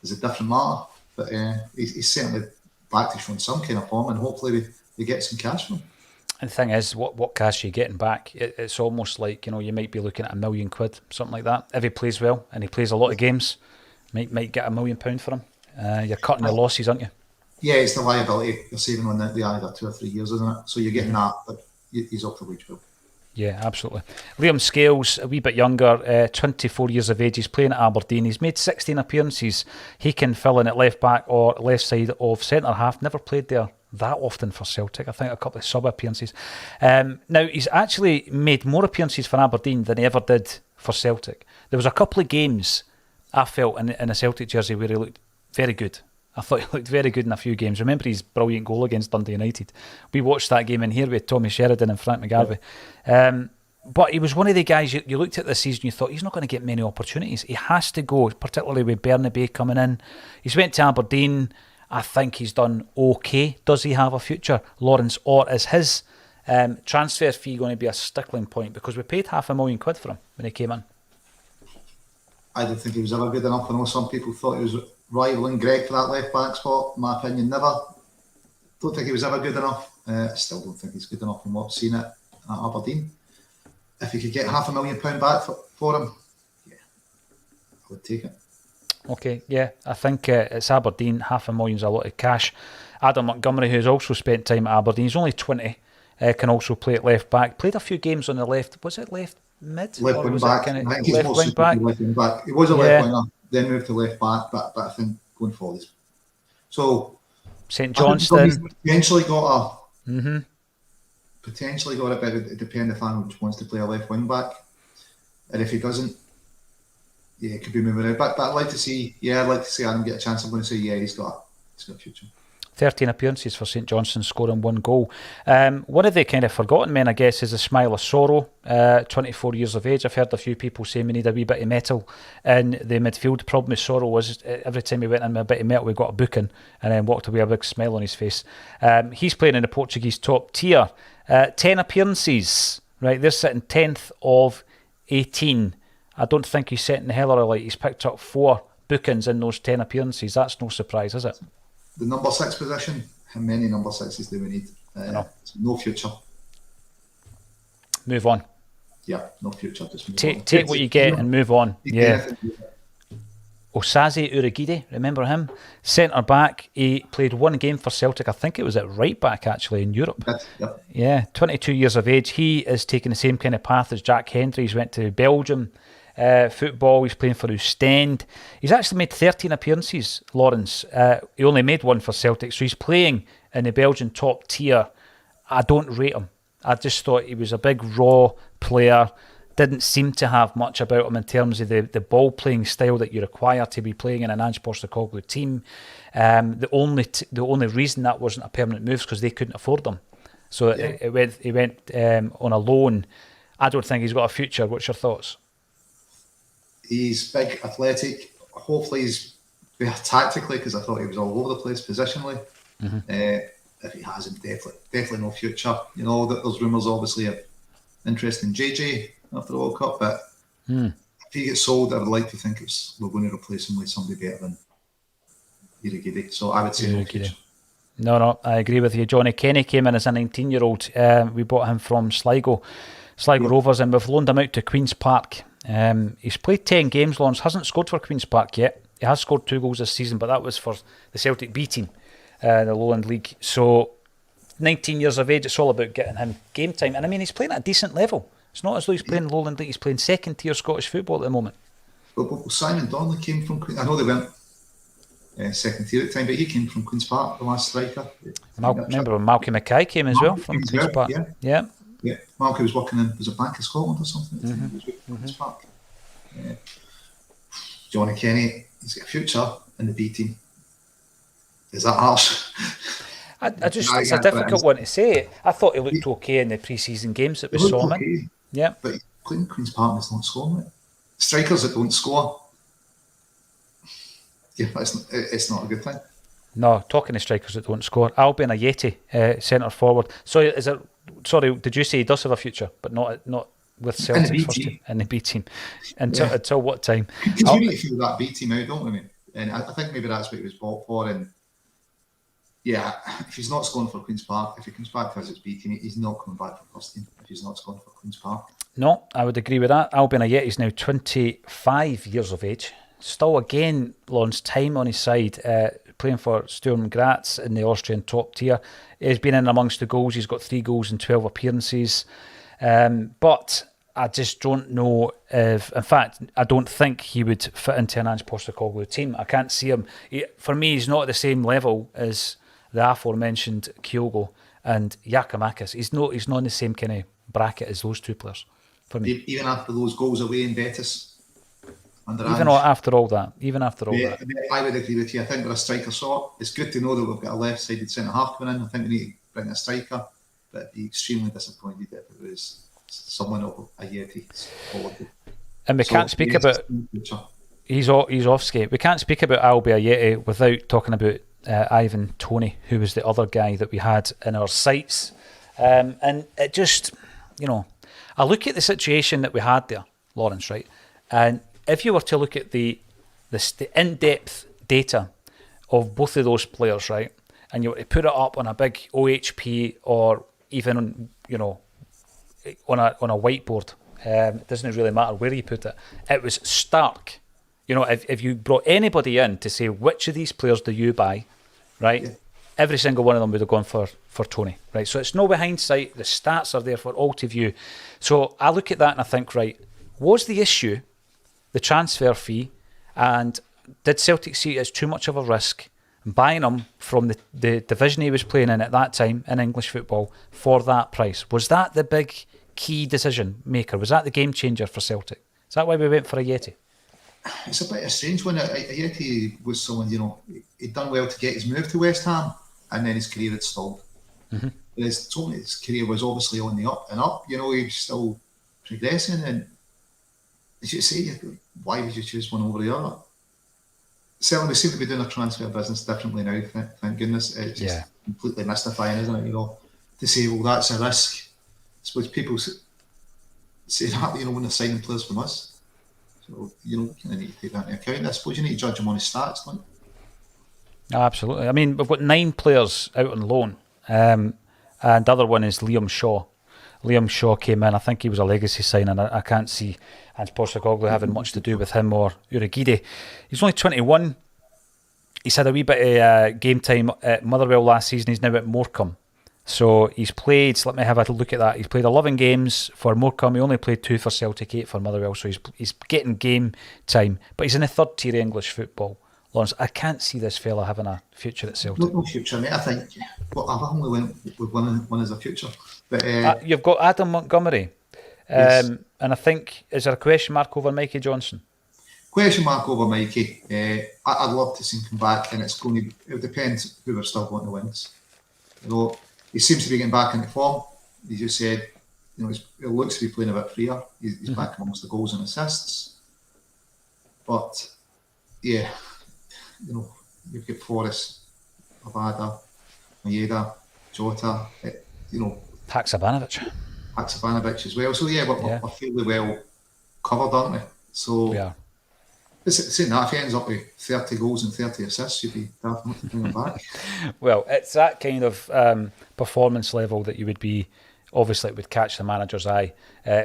It's a different matter. But he's certainly back to showing some kind of form, and hopefully we get some cash from him. And the thing is, what cash are you getting back? It's almost like, you might be looking at £1 million, something like that. If he plays well and he plays a lot of games, might get £1 million for him. You're cutting your losses, aren't you? Yeah, it's the liability you're saving on the either 2 or 3 years, isn't it? So you're getting that, but he's off the wage bill. Yeah, absolutely. Liam Scales, a wee bit younger, 24 years of age. He's playing at Aberdeen. He's made 16 appearances. He can fill in at left back or left side of centre half. Never played there that often for Celtic. I think a couple of sub appearances. Now, he's actually made more appearances for Aberdeen than he ever did for Celtic. There was a couple of games I felt in a Celtic jersey where he looked very good. I thought he looked very good in a few games. Remember his brilliant goal against Dundee United? We watched that game in here with Tommy Sheridan and Frank McGarvey. But he was one of the guys, you looked at the season, you thought, he's not going to get many opportunities. He has to go, particularly with Bernabei coming in. He's went to Aberdeen. I think he's done okay. Does he have a future, Lawrence? Or is his transfer fee going to be a stickling point? Because we paid £500,000 for him when he came in. I don't think he was ever good enough. I know some people thought he was rivaling Greg for that left back spot. In my opinion, never. Don't think he was ever good enough. Still don't think he's good enough from what I've seen at Aberdeen. If he could get £500,000 back for him, yeah, I would take it. Okay, yeah, I think it's Aberdeen. £500,000 a lot of cash. Adam Montgomery, who's also spent time at Aberdeen, he's only 20, can also play at left back. Played a few games on the left. Was it left mid? Left wing back. I think he's left wing back. Left wing back. He was a left winger, then moved to left back. But I think going forward, so St Johnstone potentially got a. Potentially got it, but it depends if Arnold wants to play a left wing back, and if he doesn't, yeah, it could be moving out. But I'd like to see, Adam get a chance. I'm going to say, yeah, he's got a future. 13 appearances for St Johnstone, scoring 1 goal. One of the kind of forgotten men, I guess, is a Smile of Sorrow, 24 years of age. I've heard a few people saying we need a wee bit of metal in the midfield. The problem with Sorrow was every time he went in with a bit of metal, we got a booking and then walked away with a big smile on his face. He's playing in the Portuguese top tier. 10 appearances, right? They're sitting 10th of 18. I don't think he's setting the hell of a light. He's picked up 4 bookings in those 10 appearances. That's no surprise, is it? The number 6 position, how many number 6s do we need? No future. Move on. Yeah, no future. Just move on. Take what you get and move on. Yeah. Osaze Urugide, remember him? Centre back. He played 1 game for Celtic. I think it was at right back actually in Europe. Yep. Yeah, 22 years of age. He is taking the same kind of path as Jack Hendry. He's went to Belgium football. He's playing for Ostend. He's actually made 13 appearances, Lawrence. He only made 1 for Celtic, so he's playing in the Belgian top tier. I don't rate him. I just thought he was a big raw player. Didn't seem to have much about him in terms of the ball playing style that you require to be playing in an Ange Postecoglou team. The only reason that wasn't a permanent move is because they couldn't afford him. So he went on a loan. I don't think he's got a future. What's your thoughts? He's big, athletic. Hopefully he's better tactically, because I thought he was all over the place positionally. If he hasn't, definitely no future. You know, that there's rumours obviously of interest in JJ after the World Cup, but if he gets sold, I would like to think we're going to replace him with somebody better than Irigidi. So I would say no future. No, I agree with you. Johnny Kenny came in as a 19-year-old. We bought him from Sligo Rovers, and we've loaned him out to Queen's Park. He's played 10 games, Lawrence, hasn't scored for Queen's Park yet. He has scored 2 goals this season, but that was for the Celtic B team, the Lowland League. So 19 years of age, it's all about getting him game time. And I mean, he's playing at a decent level. It's not as though he's playing Lowland League, he's playing second tier Scottish football at the moment. Well, Simon Donnelly came from Queen's. I know they weren't second tier at the time, but he came from Queen's Park, the last striker. Remember when Malky Mackay came as well from Queen's Park? Yeah. Malky was working in, was it Bank of Scotland or something? He was with Queen's Park. Johnny Kenny, he's got a future in the B team. Is that harsh? It's a difficult one to say. I thought he looked okay in the pre-season games that we saw him in. Yeah. But playing Queen's Park is not scoring. Strikers that don't score, it's not a good thing. No, talking to strikers that don't score, Albion Ayeti, centre forward. So did you say he does have a future, but not with Celtic's first team in the B team? Until what time? Because we need to feel that B team out, don't we? And I think maybe that's what he was bought for. And yeah, if he's not scoring for Queen's Park, if he comes back to his B team, he's not coming back for first team if he's not scoring for Queen's Park. No, I would agree with that. Albion Ayeti is now 25 years of age. Still, again, Lawrence, time on his side, playing for Sturm Graz in the Austrian top tier. He's been in amongst the goals. He's got 3 goals in 12 appearances. But I just don't know if, in fact, I don't think he would fit into an Ange Postecoglou team. I can't see him. For me, he's not at the same level as the aforementioned Kyogo and Giakoumakis. He's not in the same kind of bracket as those 2 players for me. Even after those goals away in Betis. After all that. I would agree with you. I think we're a striker short. It's good to know that we've got a left-sided centre-half coming in. I think we need to bring a striker, but I'd be extremely disappointed if it was someone of Ayeti's quality. And we can't speak about... He's off skate. We can't speak about Albi Ayeti without talking about Ivan Toney, who was the other guy that we had in our sights. And it just, I look at the situation that we had there, Lawrence, right? And if you were to look at the in-depth data of both of those players, right, and you were to put it up on a big OHP or even on a whiteboard, it doesn't really matter where you put it. It was stark. If you brought anybody in to say which of these players do you buy, right, every single one of them would have gone for Toney, right? So it's no hindsight. The stats are there for all to view. So I look at that and I think, right, was the issue the transfer fee, and did Celtic see it as too much of a risk buying him from the division he was playing in at that time in English football for that price? Was that the big key decision maker? Was that the game changer for Celtic? Is that why we went for Ayeti? It's a bit of a strange one. Ayeti was someone, he'd done well to get his move to West Ham, and then his career had stalled. His career was obviously on the up and up. He was still progressing, and as you say, why would you choose one over the other? Certainly, we seem to be doing a transfer business differently now. Thank goodness. It's just completely mystifying, isn't it? To say, well, that's a risk. I suppose people say that, when they're signing players from us. So, you kind of need to take that into account. I suppose you need to judge him on his stats, don't you? Absolutely. I mean, we've got 9 players out on loan, and the other one is Liam Shaw. Liam Shaw came in. I think he was a legacy signing. I can't see Ange Postecoglou having much to do with him or Urhoghide. He's only 21. He's had a wee bit of game time at Motherwell last season. He's now at Morecambe. So he's played, let me have a look at that. He's played 11 games for Morecambe. He only played 2 for Celtic, 8 for Motherwell. So he's getting game time. But he's in the 3rd tier English football. Lawrence, I can't see this fella having a future at Celtic. No future, mate. I think I've only went with one as a future. But you've got Adam Montgomery. Yes. And I think, is there a question mark over Mikey Johnson? Question mark over Mikey. I'd love to see him come back, and it depends who we're still going to wins. He seems to be getting back into form. He just said, he looks to be playing a bit freer. He's back amongst the goals and assists. But, yeah, you've got Forrest, Avada, Maeda, Jota, Haksabanovic. Haksabanovic as well. So we're fairly well covered, aren't we? So We are. Saying that, if he ends up with 30 goals and 30 assists, you'd be daft not to bring him back. Well, it's that kind of performance level that you would be, obviously it would catch the manager's eye.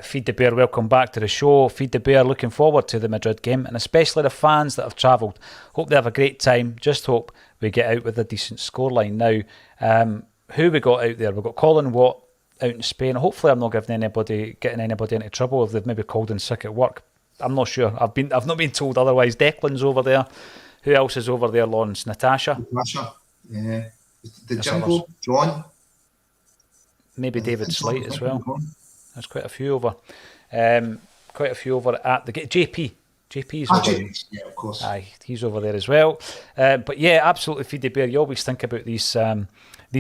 Feed the Bear, welcome back to the show. Feed the Bear, looking forward to the Madrid game, and especially the fans that have travelled. Hope they have a great time. Just hope we get out with a decent scoreline. Now, who we got out there? We've got Colin Watt out in Spain. Hopefully I'm not getting anybody into trouble if they've maybe called in sick at work. I'm not sure. I've not been told otherwise. Declan's over there. Who else is over there, Lawrence? Natasha, yeah. The Jimbo, John. Maybe David Slight as well. There's quite a few over. Quite a few over at the JP. JP's over there. Yeah, of course. Aye, he's over there as well. But yeah, absolutely, Feed the Bear. You always think about these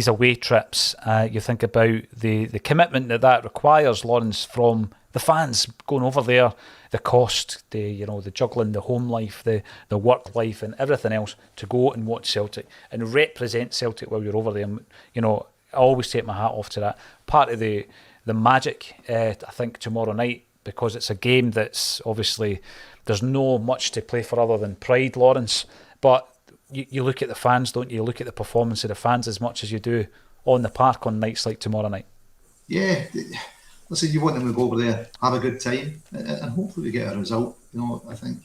away trips. You think about the commitment that requires, Lawrence, from the fans going over there, the cost, the juggling, the home life, the work life, and everything else to go and watch Celtic and represent Celtic while you're over there. I always take my hat off to that. Part of the magic, I think, tomorrow night, because it's a game that's obviously there's no much to play for other than pride, Lawrence. But you look at the fans, don't you? You look at the performance of the fans as much as you do on the park on nights like tomorrow night. Yeah. Listen, you want them to go over there, have a good time, and hopefully we get a result. I think,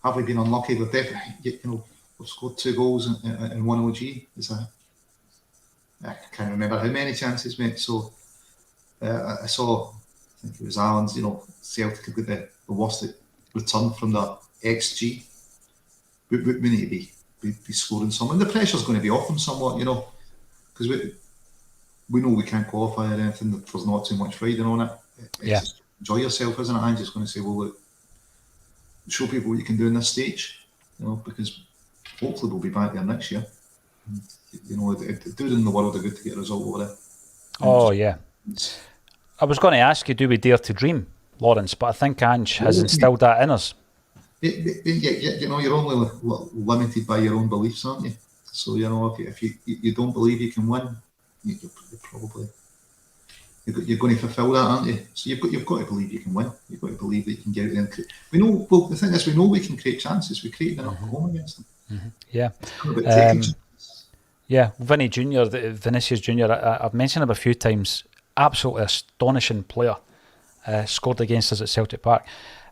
have we been unlucky? We've definitely, we've scored 2 goals and 1 OG. I can't remember how many chances, mate. So I saw, I think it was Alan's, Celtic have got the worst return from the XG. We need to be scoring some, and the pressure's going to be off them somewhat, because we know we can't qualify or anything. There's not too much riding on it. Just enjoy yourself, isn't it? I'm just going to say, well, look, show people what you can do in this stage, because hopefully we'll be back there next year. It do in the world a good to get a result over there. Oh, yeah. I was going to ask you, do we dare to dream, Lawrence? But I think Ange has instilled that in us. You're only limited by your own beliefs, aren't you? So, if you don't believe you can win, you're going to fulfil that, aren't you? So you've got to believe you can win. You've got to believe that you can get it in. We know. Well, the thing is, we know we can create chances. We created enough home against them. Yeah. Yeah, Vini Jr, Vinicius Jr. I've mentioned him a few times. Absolutely astonishing player. Scored against us at Celtic Park.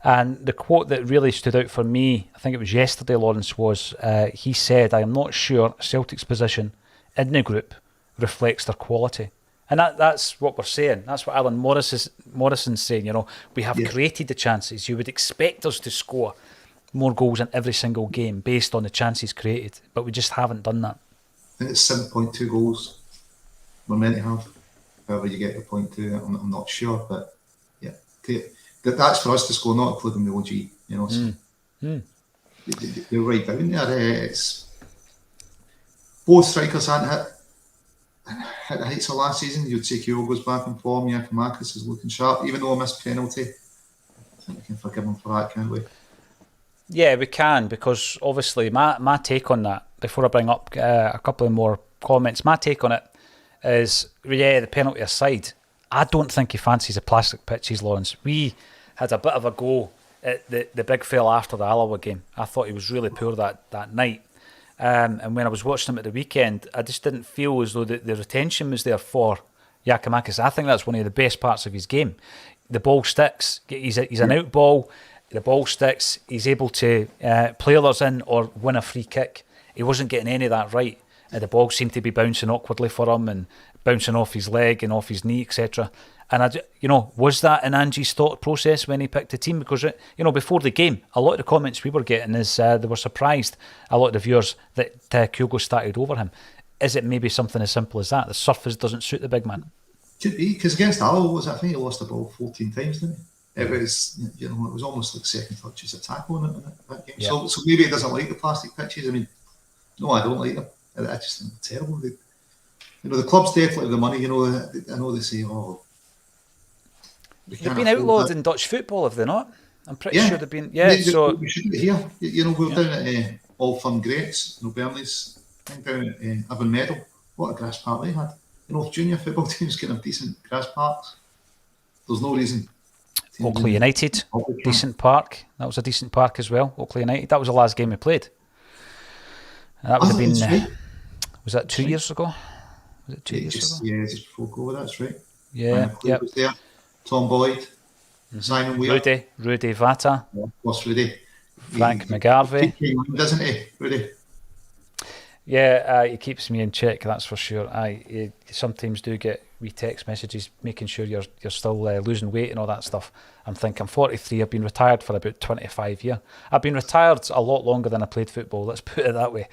And the quote that really stood out for me, I think it was yesterday, Lawrence, was he said, "I am not sure Celtic's position in the group reflects their quality." And that's what we're saying. That's what Alan Morrison's saying. We have created the chances. You would expect us to score more goals in every single game based on the chances created, but we just haven't done that. I think it's 7.2 goals we're meant to have. However you get the 0.2, I'm not sure, but yeah, that's for us to score, not including the OG. So you're right down there. It's both strikers hadn't hit the heights of last season. You'd say Kyogo's back in form. Giakoumakis is looking sharp, even though I missed penalty. I think we can forgive him for that, can't we? Yeah, we can, because obviously my take on that, before I bring up a couple of more comments, my take on it is, the penalty aside, I don't think he fancies the plastic pitches, Lawrence. We had a bit of a go at the big fella after the Alloa game. I thought he was really poor that night. And when I was watching him at the weekend, I just didn't feel as though the retention was there for Giakoumakis. I think that's one of the best parts of his game. The ball sticks. He's an out ball. The ball sticks. He's able to play others in or win a free kick. He wasn't getting any of that right. The ball seemed to be bouncing awkwardly for him and bouncing off his leg and off his knee, etc. And was that an Angie's thought process when he picked the team? Because before the game, a lot of the comments we were getting is they were surprised, a lot of the viewers, that Kyogo started over him. Is it maybe something as simple as that? The surface doesn't suit the big man. Could be, because against Alloa, I think he lost the ball 14 times, didn't he? It was, it was almost like second touches of tackle in that game. Yeah. So maybe he doesn't like the plastic pitches. I mean, no, I don't like them. I just think they're terrible. The club's definitely have the money. I know they say, they've been outlawed in Dutch football, have they not? I'm pretty sure they've been. Yeah, so we should be here. We're down at All Fun Greats. Burnley's down at Avon Meadow. what a grass park they had. You know, if junior football teams can have decent grass parks, there's no reason. Oakley United, decent park. That was a decent park as well. Oakley United. That was the last game we played. That would have been. Was that 2 years ago? Was it 2 years ago? Yeah, just before COVID. That's right. Yeah. Yep. Was there. Tom Boyd, Simon Weir, Rudy Vata. Yeah, what's Rudy? Frank McGarvey. Doesn't he, Rudy? Yeah, he keeps me in check, that's for sure. I sometimes do get wee text messages making sure you're still losing weight and all that stuff. I'm thinking, I'm 43, I've been retired for about 25 years. I've been retired a lot longer than I played football, let's put it that way.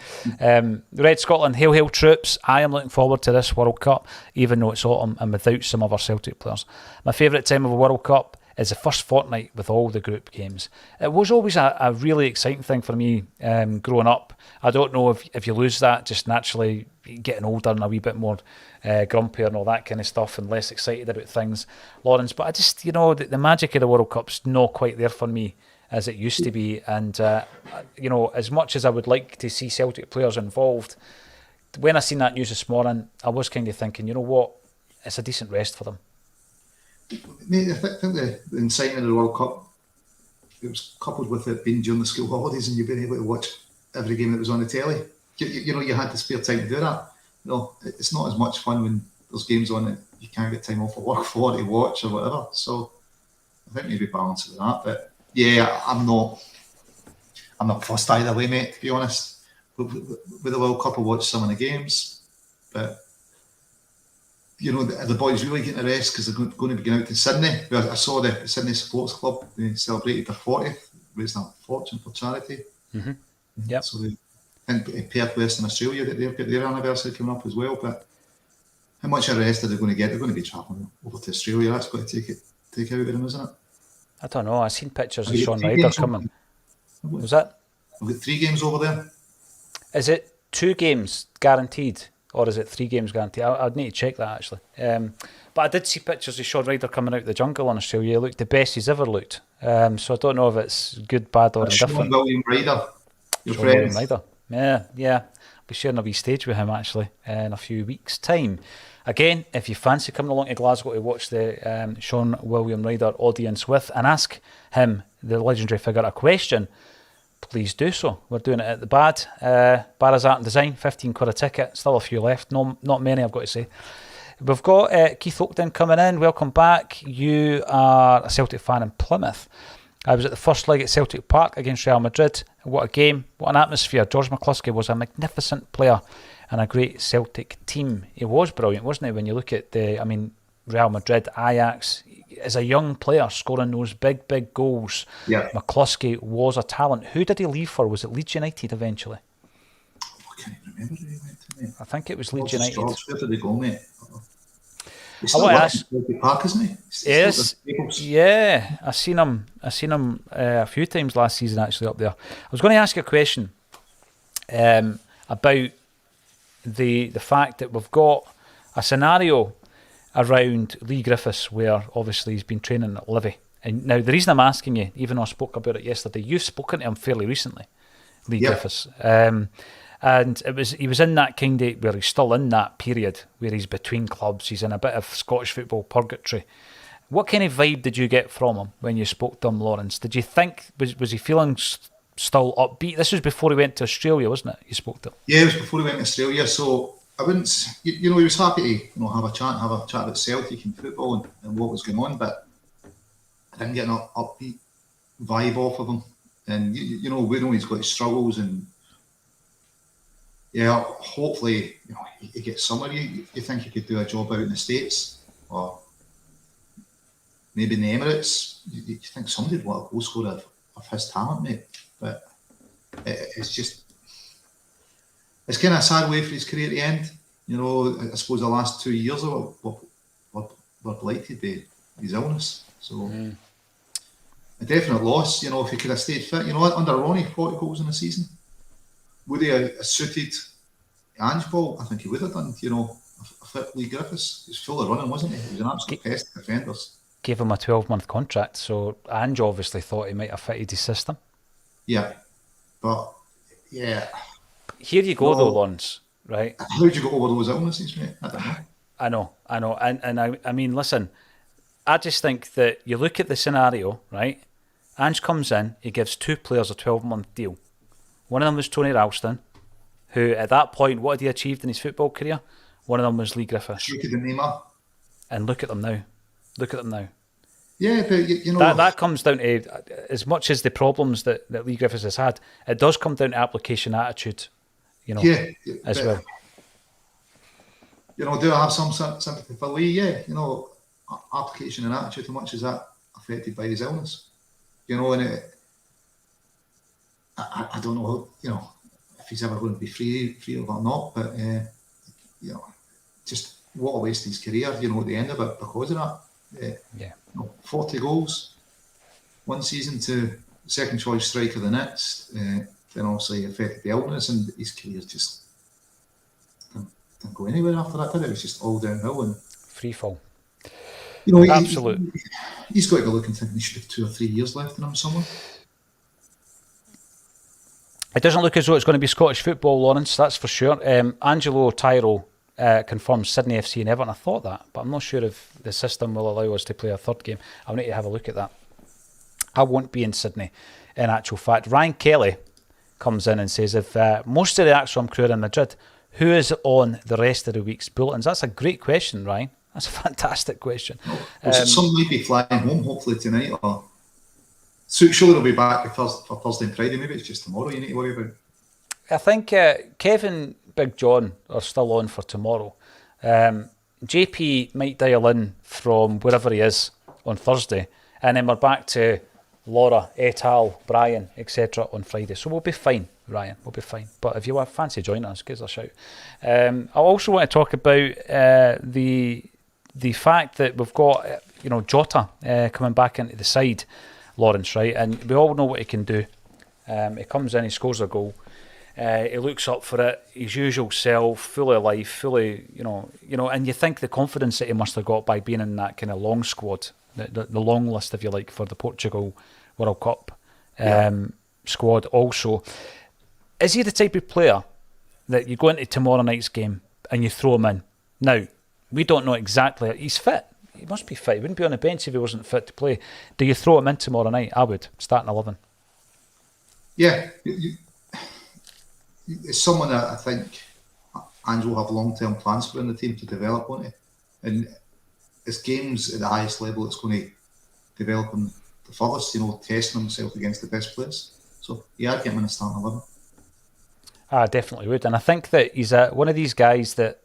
Red Scotland, hail, hail troops. I am looking forward to this World Cup, even though it's autumn and without some of our Celtic players. My favourite time of a World Cup is the first fortnight with all the group games. It was always a really exciting thing for me growing up. I don't know if you lose that, just naturally getting older and a wee bit more grumpier and all that kind of stuff and less excited about things, Lawrence. But I just, the magic of the World Cup's not quite there for me as it used to be. And, as much as I would like to see Celtic players involved, when I seen that news this morning, I was kind of thinking, you know what, it's a decent rest for them. Mate, I think the inciting of the World Cup, it was coupled with it being during the school holidays and you've been able to watch every game that was on the telly. You had the spare time to do that. It's not as much fun when there's games on that you can't get time off at work for to watch or whatever. So I think maybe balance with that. But yeah, I'm not fussed either way, mate, to be honest. With the World Cup, I watched some of the games, but the boys really getting a rest because they're going to be going out to Sydney. I saw the Sydney Sports Club, they celebrated their 40th, raising a fortune for charity. Mm-hmm. Yep. So I think Perth, Western Australia, that they've got their anniversary coming up as well. But how much a rest are they going to get? They're going to be travelling over to Australia. That's got to take out of them, isn't it? I don't know. I've seen pictures of Sean Ryder coming. Was that? I've got 3 games over there. Is it 2 games guaranteed? Or is it 3 games guaranteed? I'd need to check that actually. But I did see pictures of Sean Ryder coming out of the jungle in Australia. He looked the best he's ever looked. So I don't know if it's good, bad, or indifferent. Sean William Ryder, your friend. William Ryder. Yeah. I'll be sharing a wee stage with him actually in a few weeks' time. Again, if you fancy coming along to Glasgow to watch the Sean William Ryder audience with and ask him, the legendary figure, a question, please do so. We're doing it at the Bar is Art and Design, 15 quid a ticket. Still a few left. No, not many, I've got to say. We've got Keith Oakden coming in. Welcome back. You are a Celtic fan in Plymouth. I was at the first leg at Celtic Park against Real Madrid. What a game. What an atmosphere. George McCluskey was a magnificent player and a great Celtic team. He was brilliant, wasn't he? When you look at Real Madrid, Ajax, as a young player scoring those big goals. Yeah. McCluskey was a talent. Who did he leave for? Was it Leeds United eventually? I can't even remember who he went to, mate. I think it was Leeds United. Where did they go, mate? He's I still want to ask. Park, isn't he? Yes. Yeah, I seen him a few times last season actually up there. I was going to ask you a question about the fact that we've got a scenario around Lee Griffiths where obviously he's been training at Livy. And now the reason I'm asking you, even though I spoke about it yesterday, you've spoken to him fairly recently, Lee Griffiths. And he was in that kind of, where he's still in that period where he's between clubs, he's in a bit of Scottish football purgatory. What kind of vibe did you get from him when you spoke to him, Lawrence? Did you think, was he feeling still upbeat? This was before he went to Australia, wasn't it? You spoke to him. Yeah, it was before he went to Australia, so I wouldn't, he was happy to have a chat about Celtic and football and what was going on, but I didn't get an upbeat vibe off of him. And, we know he's got his struggles and yeah, hopefully, he gets somewhere. You think he could do a job out in the States or maybe in the Emirates? You think somebody would want a goal scorer of his talent, mate. But it's kind of a sad way for his career to end. I suppose the last 2 years were blighted by his illness. So a definite loss. If he could have stayed fit. Under Ronnie, 40 goals in a season. Would he have suited Ange Ball? I think he would have done, a fit Lee Griffiths. He was full of running, wasn't he? He was an absolute pest of defenders. Gave him a 12-month contract, so Ange obviously thought he might have fitted his system. Yeah, but, yeah. Here you go, though, Lawrence. right? How would you go over those illnesses, mate? I don't know. I know. And I mean, listen, I just think that you look at the scenario, right? Ange comes in, he gives 2 players a 12-month deal. One of them was Tony Ralston, who at that point, what had he achieved in his football career? One of them was Lee Griffiths. Look at the Neymar. And look at them now. Yeah, but you know... That comes down to, as much as the problems that Lee Griffiths has had, it does come down to application attitude, as well. Do I have some sympathy for Lee? Yeah, application and attitude, how much is that affected by his illness? And I don't know, if he's ever going to be free of it or not, but, just what a waste of his career, at the end of it because of that. 40 goals one season to second choice striker the next, then obviously affected the illness, and his career just didn't go anywhere after that, did it? It was just all downhill and free fall. Absolutely. He's got to go look and think he should have 2 or 3 years left in him somewhere. It doesn't look as though it's going to be Scottish football, Lawrence, that's for sure. Angelo Tyro confirms Sydney FC and Everton. I thought that, but I'm not sure if the system will allow us to play a third game. I'll need to have a look at that. I won't be in Sydney, in actual fact. Ryan Kelly comes in and says, if most of the Acsom crew are in Madrid, who is on the rest of the week's bulletins? That's a great question, Ryan. That's a fantastic question. Some might be flying home, hopefully tonight, or surely they'll be back for Thursday and Friday. Maybe it's just tomorrow you need to worry about. I think Kevin, Big John are still on for tomorrow. JP might dial in from wherever he is on Thursday, and then we're back to Laura, et al., Brian, etc. on Friday. So we'll be fine, Ryan. We'll be fine. But if you fancy joining us, give us a shout. I also want to talk about the fact that we've got Jota coming back into the side, Lawrence, right? And we all know what he can do. He comes in, he scores a goal. He looks up for it, his usual self, full of life, fully, and you think the confidence that he must have got by being in that kind of long squad, the long list, if you like, for the Portugal World Cup squad also. Is he the type of player that you go into tomorrow night's game and you throw him in? Now, we don't know exactly. He's fit. He must be fit. He wouldn't be on the bench if he wasn't fit to play. Do you throw him in tomorrow night? I would, starting 11. Yeah. It's someone that I think Ange will have long-term plans for in the team to develop, won't he? And it's games at the highest level it's going to develop him the furthest, testing himself against the best players. So, yeah, I'd get him in a starting 11. I definitely would. And I think that he's one of these guys that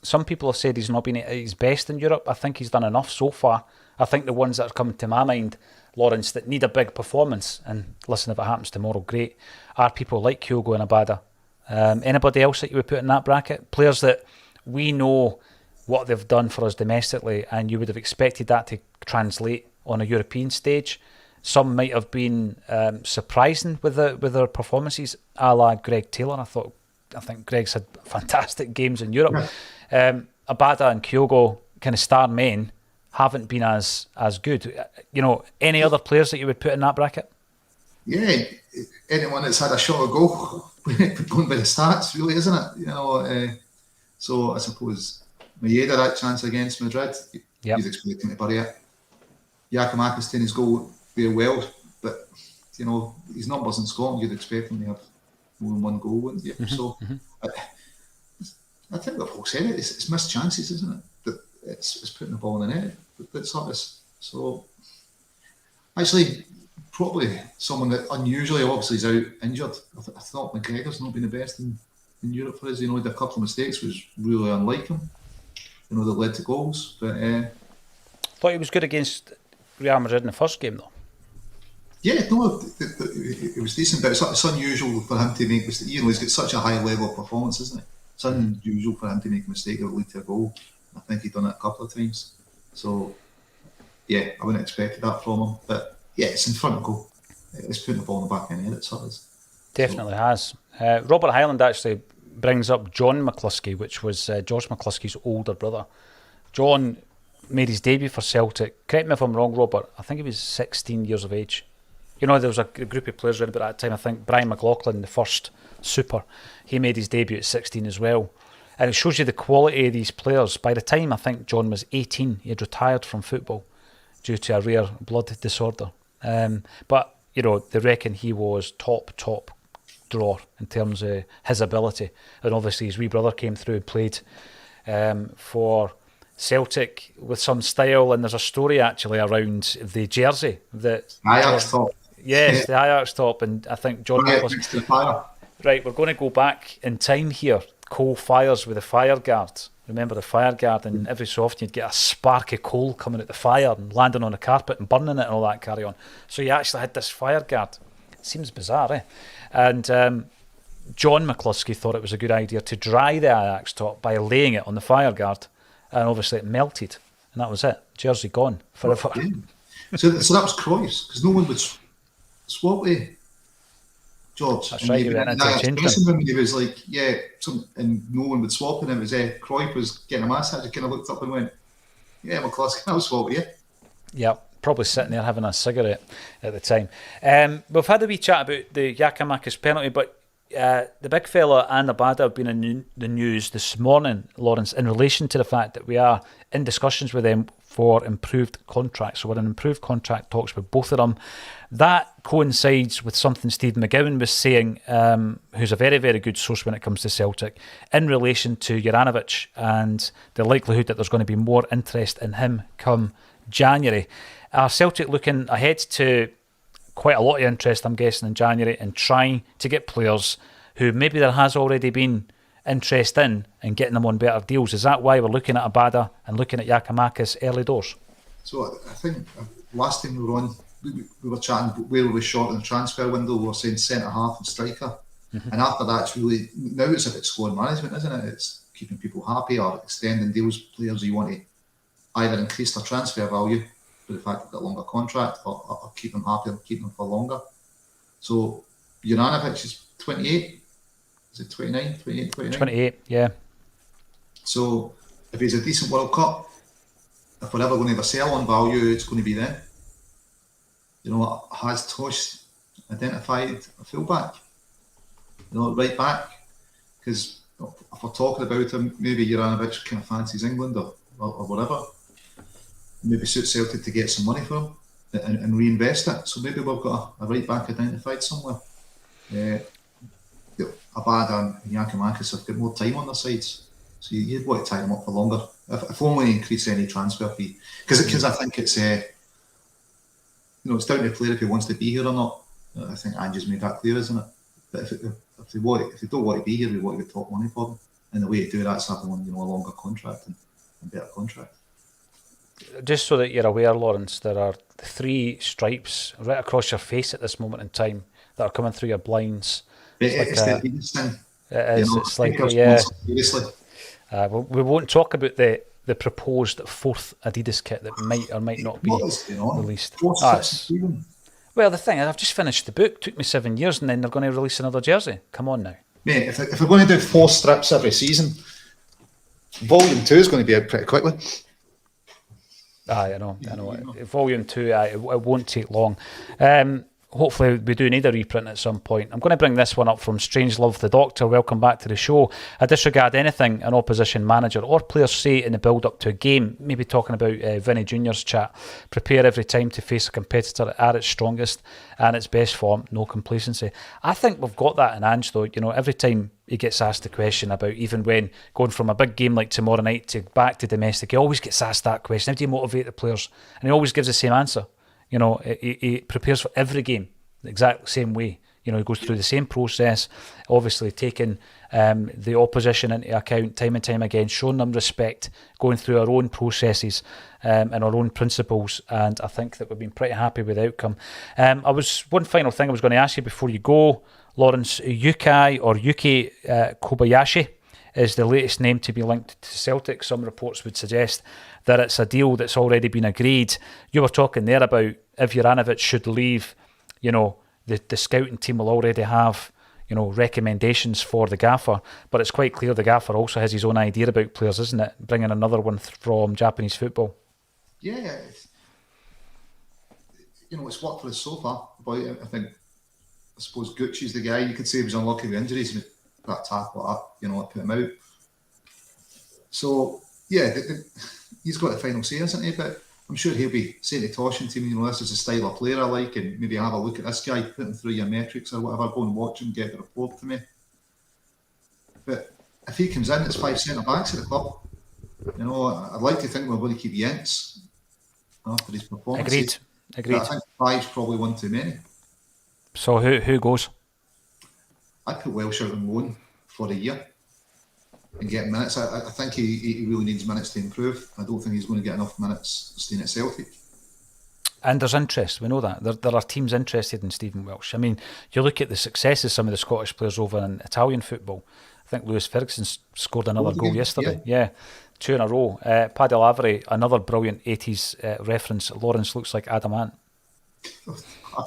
some people have said he's not been at his best in Europe. I think he's done enough so far. I think the ones that are coming to my mind, Lawrence, that need a big performance, and listen, if it happens tomorrow, great, are people like Kyogo and Abada. Anybody else that you would put in that bracket? Players that we know what they've done for us domestically, and you would have expected that to translate on a European stage. Some might have been surprising with their performances, a la Greg Taylor. I think Greg's had fantastic games in Europe. Abada and Kyogo, kind of star men, haven't been as good. Any other players that you would put in that bracket? Yeah, anyone that's had a shot at goal, going by the stats, really, isn't it? So I suppose Maeda that chance against Madrid, he's expecting to bury it. Giacomakis taking his goal very well, but his numbers in Scotland, you'd expect him to have more than one goal, wouldn't you? So I think we've all said it. It's missed chances, isn't it? That it's putting the ball in the net. That's not this. So actually, probably someone that unusually obviously is out injured. I thought McGregor's not been the best in Europe for us. He had a couple of mistakes, was really unlike him. That led to goals. But thought he was good against Real Madrid in the first game, though. Yeah, no, it was decent, but it's unusual for him to make mistakes. He's got such a high level of performance, isn't it? It's unusual for him to make a mistake that would lead to a goal. I think he'd done it a couple of times. So, yeah, I wouldn't have expected that from him. But, yeah, it's in front of goal. It's putting the ball in the back end of the net, it sort of is. Definitely has. Robert Hyland actually brings up John McCluskey, which was George McCluskey's older brother. John made his debut for Celtic. Correct me if I'm wrong, Robert. I think he was 16 years of age there was a group of players around about that time. I think Brian McLaughlin, the first super, he made his debut at 16 as well. And it shows you the quality of these players. By the time I think John was 18, he had retired from football due to a rare blood disorder. But, they reckon he was top drawer in terms of his ability. And obviously his wee brother came through and played for Celtic with some style. And there's a story actually around the jersey. Ajax top. Yes, the Ajax top. And I think John next to the fire. Right, we're going to go back in time here. Coal fires with the fire guard. Remember the fire guard, and every so often you'd get a spark of coal coming out the fire and landing on the carpet and burning it and all that carry on. So you actually had this fire guard. It seems bizarre, eh? And John McCluskey thought it was a good idea to dry the Ajax top by laying it on the fire guard, and obviously it melted, and that was it. Jersey gone forever. Yeah. So that was Cruyff's, because no one would swap with George. That's right, he went into a change room. He was like, and no one would swap, and it was Cruyff was getting a massage. He kind of looked up and went, "Yeah, McCluskey, I'll swap with you." Yep, probably sitting there having a cigarette at the time. We've had a wee chat about the Giakoumakis penalty, but the big fella and Abada have been in the news this morning, Lawrence, in relation to the fact that we are in discussions with them for improved contracts. So we're in improved contract talks with both of them. That coincides with something Steve McGowan was saying, who's a very, very good source when it comes to Celtic, in relation to Juranovic and the likelihood that there's going to be more interest in him come January. Are Celtic looking ahead to quite a lot of interest, I'm guessing, in January, and trying to get players who maybe there has already been interest in and getting them on better deals? Is that why we're looking at Abada and looking at Giakoumakis early doors? So I think last time we were on, we were chatting where we were short in the transfer window. We were saying centre half and striker, and after that, it's really now it's about squad management, isn't it? It's keeping people happy or extending deals, players you want to either increase their transfer value with the fact they've got a longer contract, or keep them happy and keep them for longer. So Juranovic is 28. Is it 29? 28, 29? 28, yeah. So if he's a decent World Cup, if we're ever going to have a sell on value, it's going to be then. Has Tosh identified a fullback? Right back? Because if we're talking about him, maybe Juranovic kind of fancies England or whatever. Maybe suits Celtic to get some money for him and reinvest it. So maybe we've got a right back identified somewhere. Abada and Giakoumakis have got more time on their sides, so you'd want to tie them up for longer. If only increase any transfer fee, because I think it's it's down to the player if he wants to be here or not. I think Ange's made that clear, isn't it? But if they don't want to be here, we want to get top money for them, and the way to do that is have them on a longer contract and better contract. Just so that you're aware, Lawrence, there are 3 stripes right across your face at this moment in time that are coming through your blinds. It's the Adidas thing. It is. It's like, yeah. We won't talk about the proposed 4th Adidas kit that might or might not be released. Well, the thing is, I've just finished the book. It took me 7 years, and then they're going to release another jersey. Come on now. Mate, if we're going to do 4 strips every season, Volume 2 is going to be out pretty quickly. I know. Volume 2, it won't take long. Hopefully we do need a reprint at some point. I'm going to bring this one up from Strangelove the Doctor. Welcome back to the show. I disregard anything an opposition manager or players say in the build-up to a game, maybe talking about Vini Jr.'s chat. Prepare every time to face a competitor at its strongest and its best form, no complacency. I think we've got that in Ange, though. Every time he gets asked the question about, even when going from a big game like tomorrow night to back to domestic, he always gets asked that question. How do you motivate the players? And he always gives the same answer. He prepares for every game the exact same way. He goes through the same process, obviously taking the opposition into account time and time again, showing them respect, going through our own processes and our own principles, and I think that we've been pretty happy with the outcome. One final thing I was going to ask you before you go, Lawrence. Yuki Kobayashi is the latest name to be linked to Celtic. Some reports would suggest that it's a deal that's already been agreed. You were talking there about if Juranovic should leave, the scouting team will already have, recommendations for the gaffer. But it's quite clear the gaffer also has his own idea about players, isn't it? Bringing another one from Japanese football. Yeah. it's worked for us so far. But I suppose Gucci's the guy. You could say he was unlucky with injuries and that tackle up, put him out. So yeah, he's got the final say, isn't he? But I'm sure he'll be saying to Toshin to me, this is the style of player I like, and maybe have a look at this guy, put him through your metrics or whatever, go and watch him, get the report to me. But if he comes in, it's 5 centre backs at the club. I'd like to think we're going to keep Jens after his performance. Agreed. I think 5's probably one too many. So who goes? I'd put Welsh out on loan for a year and get minutes. I think he really needs minutes to improve. I don't think he's going to get enough minutes staying at Celtic. And there's interest, we know that. There are teams interested in Stephen Welsh. I mean, you look at the success of some of the Scottish players over in Italian football. I think Lewis Ferguson scored another goal yesterday. Yeah, 2 in a row. Paddy Lavery, another brilliant 80s reference. Lawrence looks like adamant.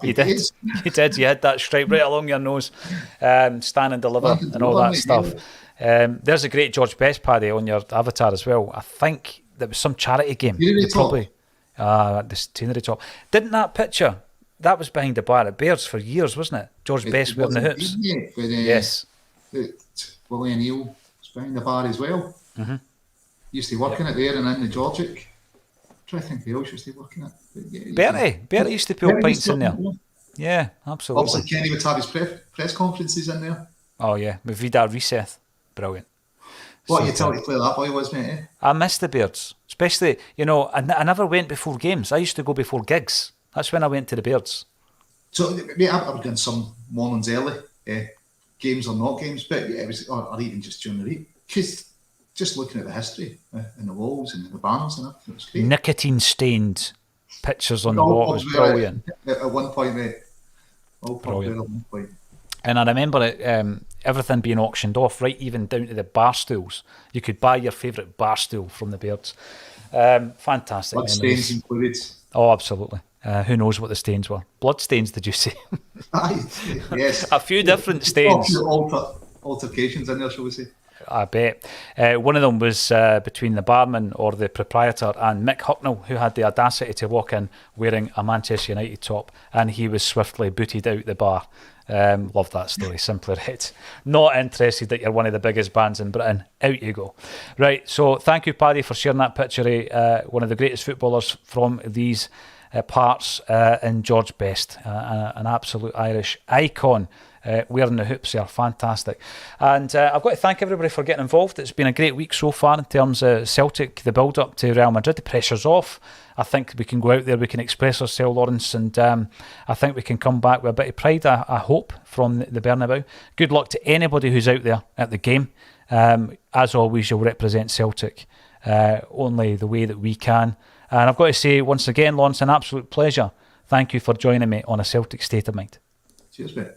He did. He did. You had that stripe right along your nose. Stand and deliver and all that stuff. There's a great George Best, Paddy, on your avatar as well. I think there was some charity game. The scenery top. Didn't that picture, that was behind the bar at Bears for years, wasn't it? George Best wearing the hoops. Yes. Willie O'Neill was behind the bar as well. Mm-hmm. Used to work in it there and in the Georgic. I'm trying to think who else used to work in it. Bertie used to pull pints in there. Yeah, absolutely. Obviously, Kenny would have his press conferences in there. Oh yeah, with Vidar Riseth. Brilliant. What a utility player that boy was, mate. I miss the Beards. Especially, I never went before games. I used to go before gigs. That's when I went to the Beards. So, mate, I've done some mornings early, games or not games, but yeah, it was, or even just during the week. Because just looking at the history and the walls and the banners and everything, it was great. Nicotine-stained pictures on the wall. It was brilliant. At one point, mate. All brilliant. At one point. And I remember it, everything being auctioned off, right even down to the bar stools. You could buy your favourite bar stool from the Beards. Fantastic. Blood stains included. Oh, absolutely. Who knows what the stains were? Blood stains, did you say? Aye, yes. A few different stains. Altercations in there, shall we say? I bet. One of them was between the barman or the proprietor and Mick Hucknall, who had the audacity to walk in wearing a Manchester United top, and he was swiftly booted out the bar. Love that story. Simply read. Not interested that you're one of the biggest bands in Britain. Out you go. Right, so thank you, Paddy, for sharing that picture. One of the greatest footballers from these parts, and George Best, an absolute Irish icon. Wearing the hoops there, fantastic. And I've got to thank everybody for getting involved. It's been a great week so far in terms of Celtic, the build-up to Real Madrid. The pressure's off. I think we can go out there, we can express ourselves, Lawrence, and I think we can come back with a bit of pride, I hope, from the Bernabeu. Good luck to anybody who's out there at the game. As always, you'll represent Celtic only the way that we can. And I've got to say, once again, Lawrence, an absolute pleasure. Thank you for joining me on A Celtic State of Mind. Cheers, mate.